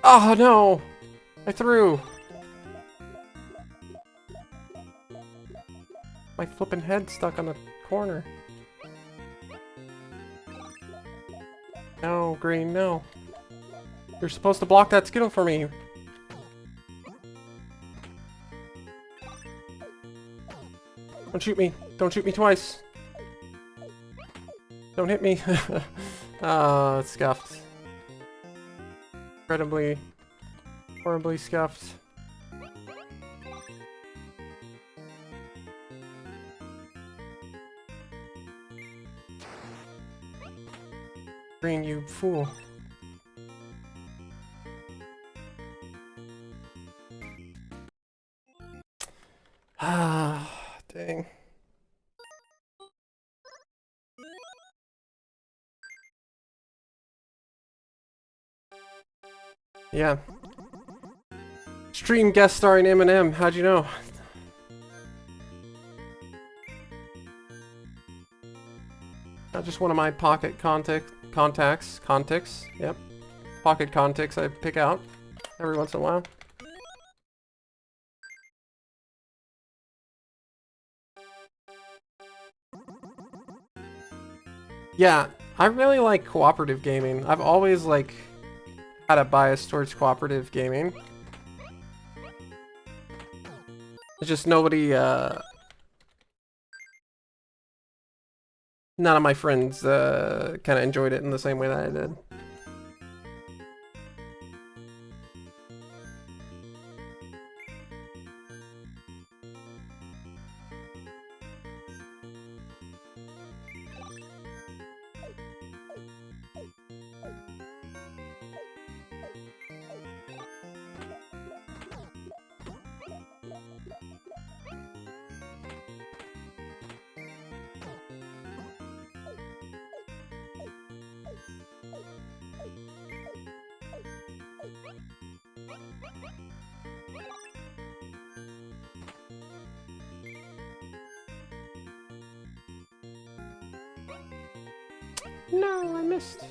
Oh no! I threw! My flippin' head stuck on the corner. No, green, no. You're supposed to block that Skittle for me. Don't shoot me. Don't shoot me twice. Don't hit me. Ah, it's scuffed. Incredibly, horribly scuffed. Green, you fool. Ah, dang. Yeah. Stream guest starring Eminem. How'd you know? Not just one of my pocket contacts. Yep. Pocket contacts I pick out every once in a while. Yeah, I really like cooperative gaming. I've always had a bias towards cooperative gaming. It's just nobody, none of my friends, kind of enjoyed it in the same way that I did. No, I missed.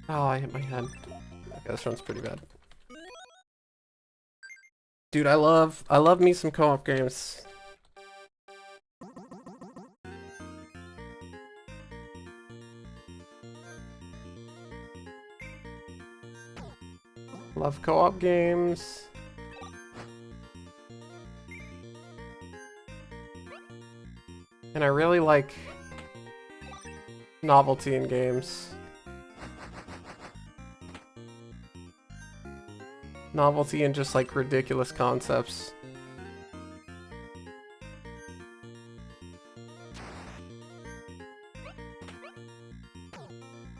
Oh, I hit my head. Okay, this one's pretty bad. Dude, I love me some co-op games. Love co-op games. And I really like novelty in games. Novelty and just ridiculous concepts.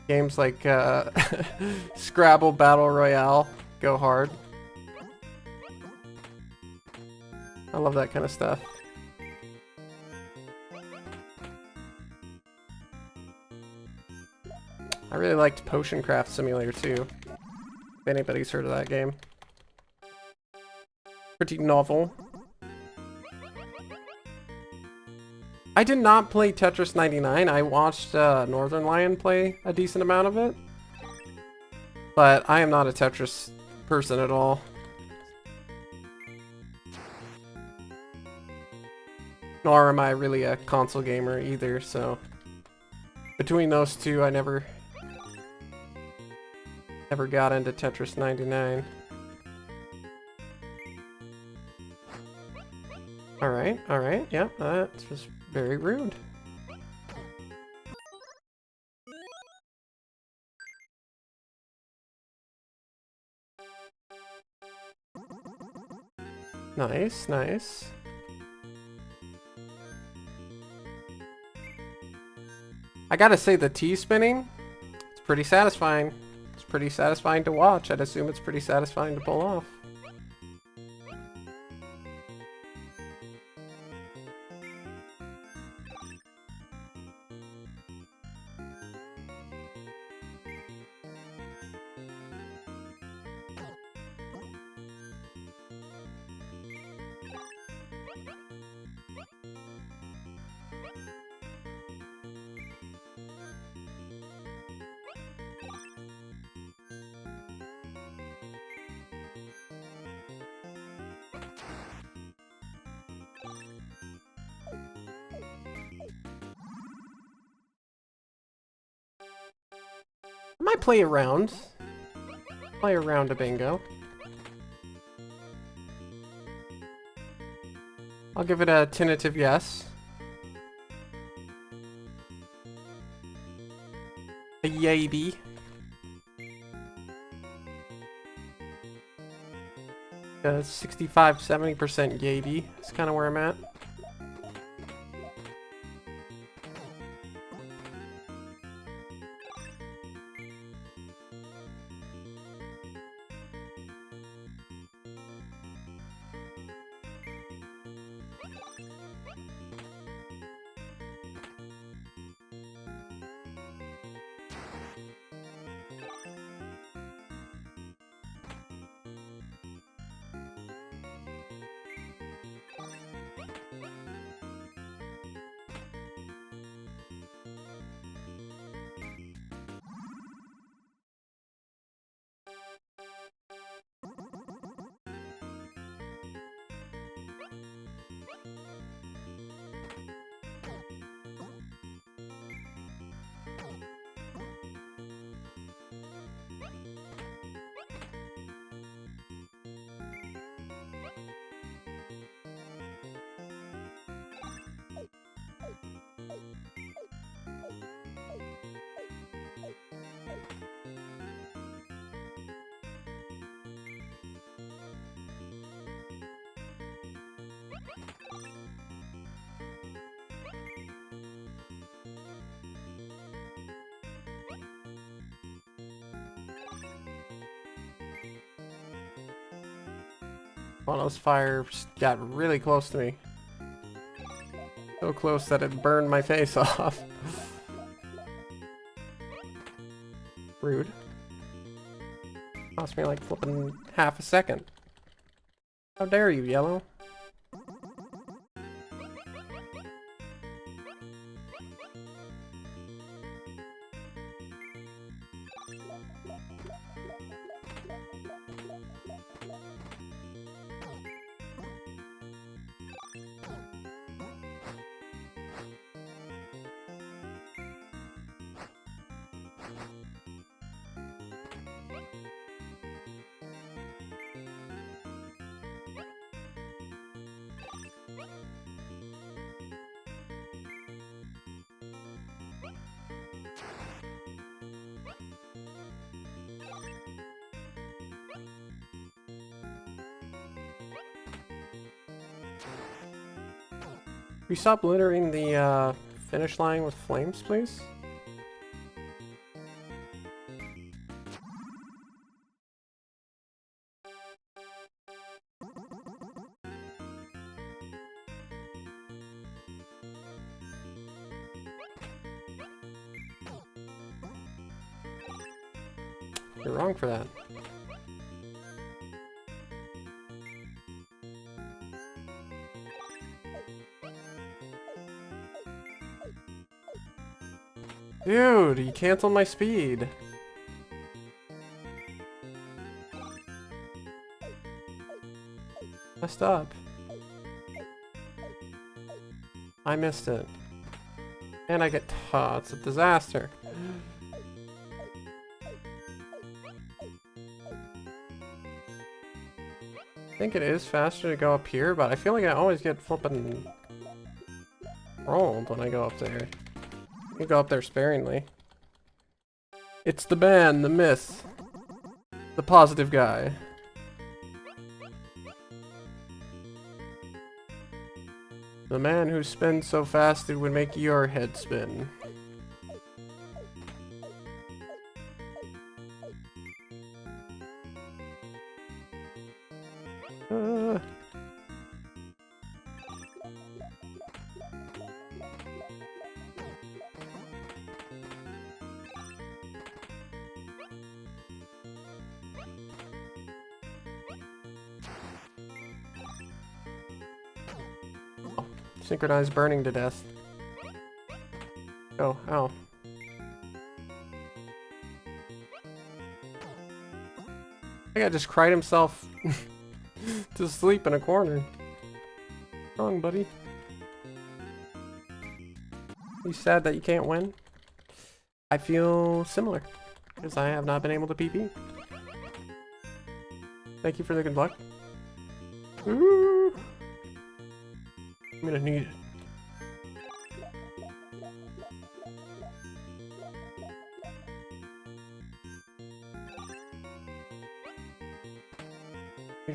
Games like Scrabble Battle Royale go hard. I love that kind of stuff. I really liked Potion Craft Simulator too. If anybody's heard of that game. Pretty novel. I did not play Tetris 99. I watched Northern Lion play a decent amount of it. But I am not a Tetris person at all. Nor am I really a console gamer either, so between those two, I never got into Tetris 99. Alright, yeah, that was very rude. Nice, nice. I gotta say, the T-spinning, it's pretty satisfying. It's pretty satisfying to watch. I'd assume it's pretty satisfying to pull off. I might play around. Play around a bingo. I'll give it a tentative yes. A yayby. A 65-70% yayby. That's kind of where I'm at. One of those fires got really close to me. So close that it burned my face off. Rude. Cost me like flipping half a second. How dare you, Yellow? Can we stop littering the finish line with flames, please? You're wrong for that. Dude, you canceled my speed. Messed up. I missed it. And I get... Oh, it's a disaster. I think it is faster to go up here, but I feel like I always get flipping rolled when I go up there. You go up there sparingly. It's the man, the myth, the positive guy. The man who spins so fast it would make your head spin. Synchronized burning to death. Oh, ow. I think I just cried himself to sleep in a corner. What's wrong, buddy? You sad that you can't win? I feel similar, because I have not been able to PP. Thank you for the good luck. Ooh. I'm gonna need it.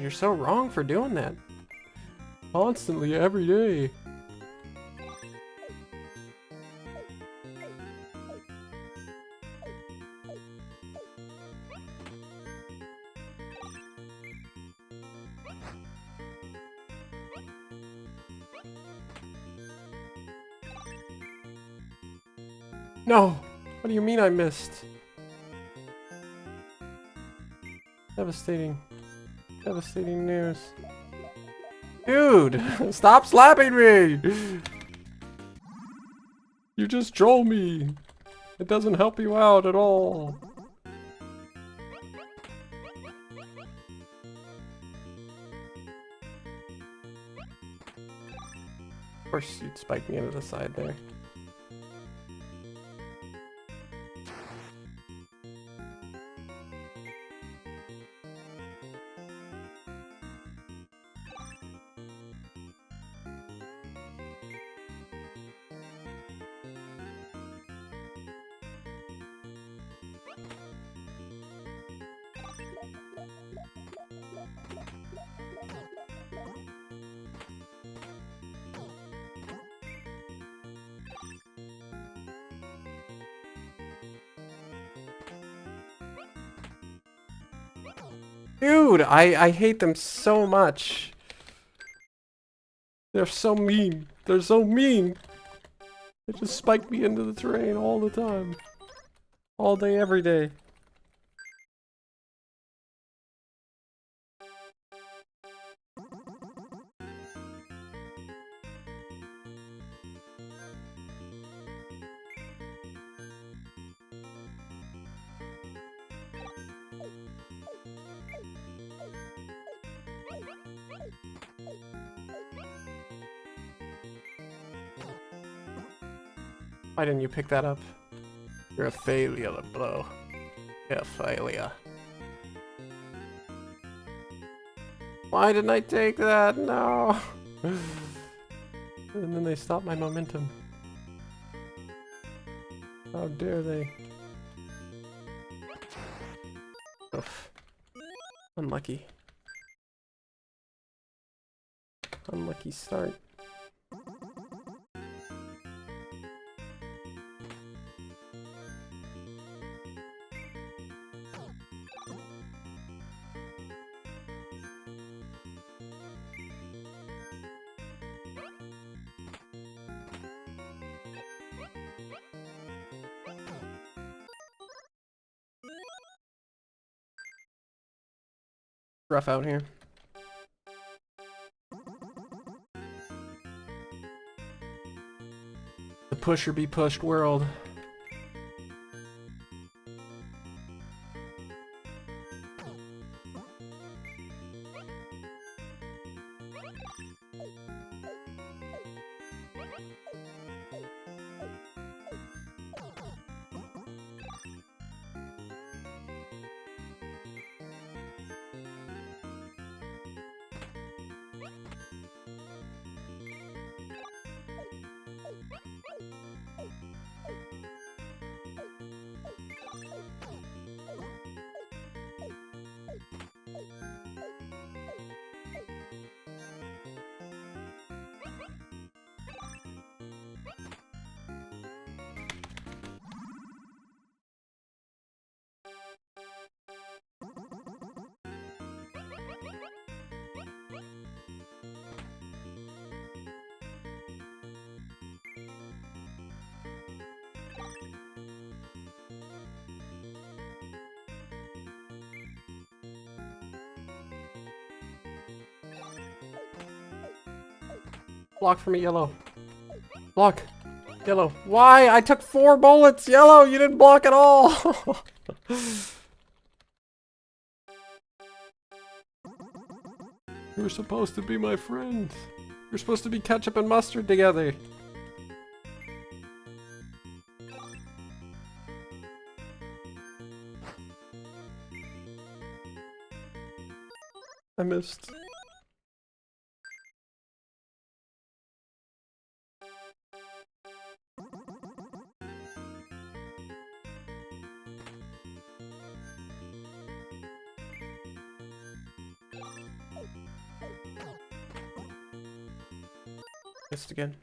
You're so wrong for doing that. Constantly, every day. No! What do you mean I missed? Devastating. Devastating news. Dude! Stop slapping me! You just troll me! It doesn't help you out at all. Of course you'd spike me into the side there. Dude, I hate them so much. They're so mean. They're so mean. They just spike me into the terrain all the time. All day, every day. Why didn't you pick that up? You're a failure, LeBlo. You're a failure. Why didn't I take that? No! And then they stopped my momentum. How dare they? Oof. Unlucky. Unlucky start. Rough out here. The push or be pushed world. Block for me, yellow. Block. Yellow. Why? I took 4 bullets. Yellow, you didn't block at all. You were supposed to be my friend. You're supposed to be ketchup and mustard together. I missed. Missed again.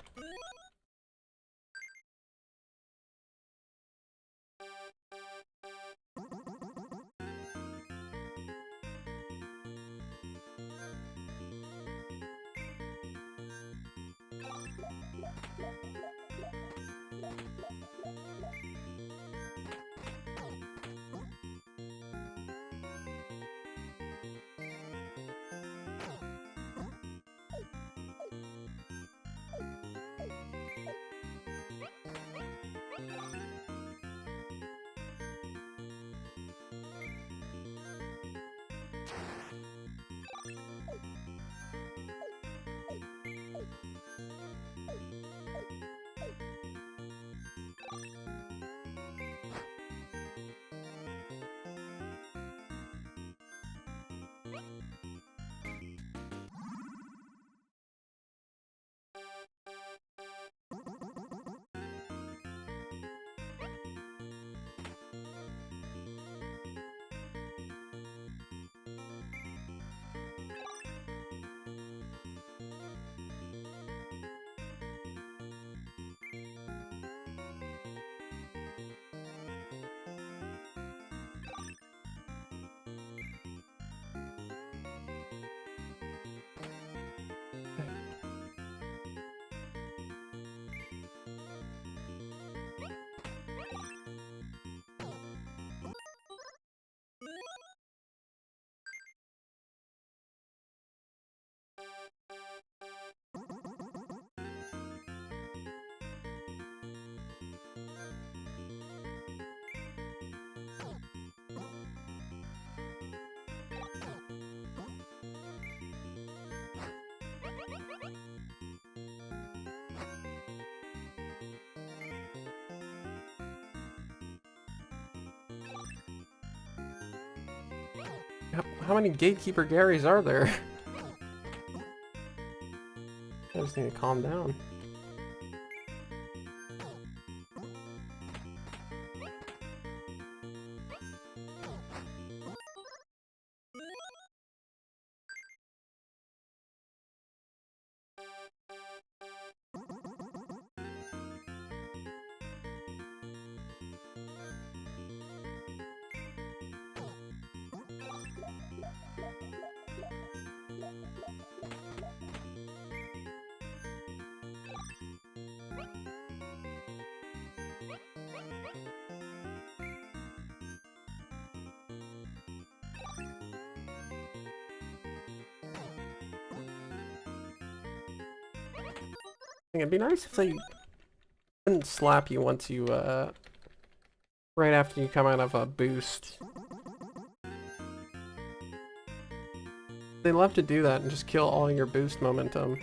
How many Gatekeeper Garys are there? I just need to calm down. It'd be nice if they didn't slap you once you, right after you come out of a boost. They love to do that and just kill all your boost momentum.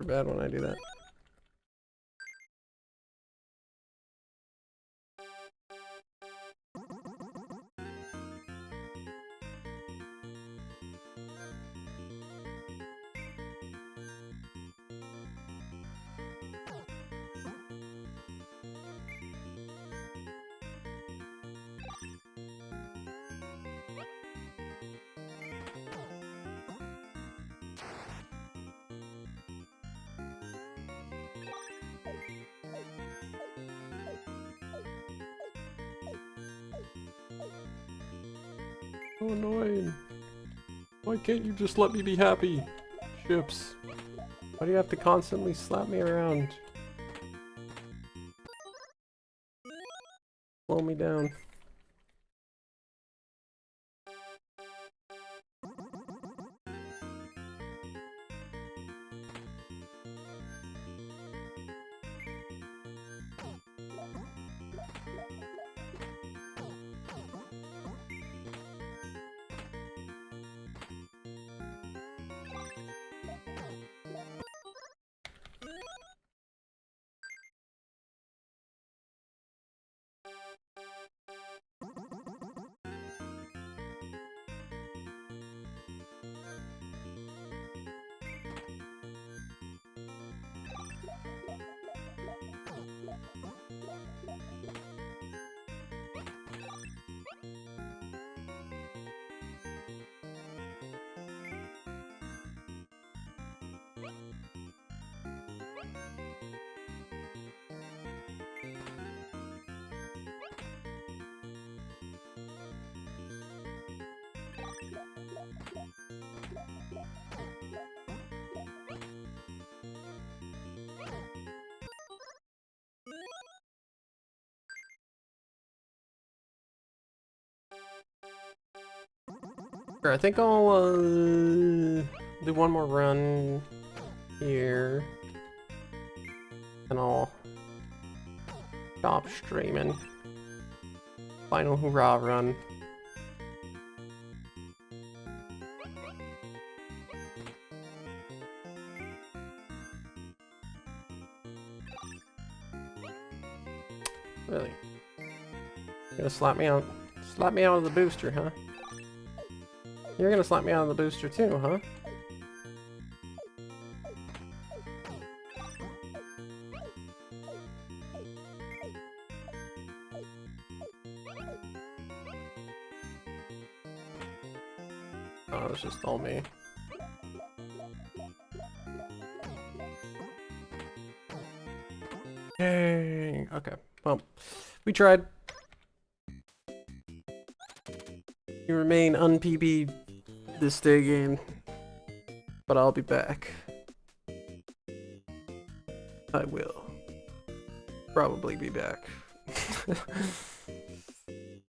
Bad when I do that. So annoying. Why can't you just let me be happy? Chips. Why do you have to constantly slap me around? Slow me down. Sure, I think I'll do one more run here, and I'll stop streaming. Final hurrah run. Really? You're gonna slap me out? Slap me out of the booster, huh? You're gonna slap me out of the booster too, huh? Oh, it's just all me. Yay! Okay, well, we tried. You remain un-PB'd this day game, but I'll be back. I will probably be back.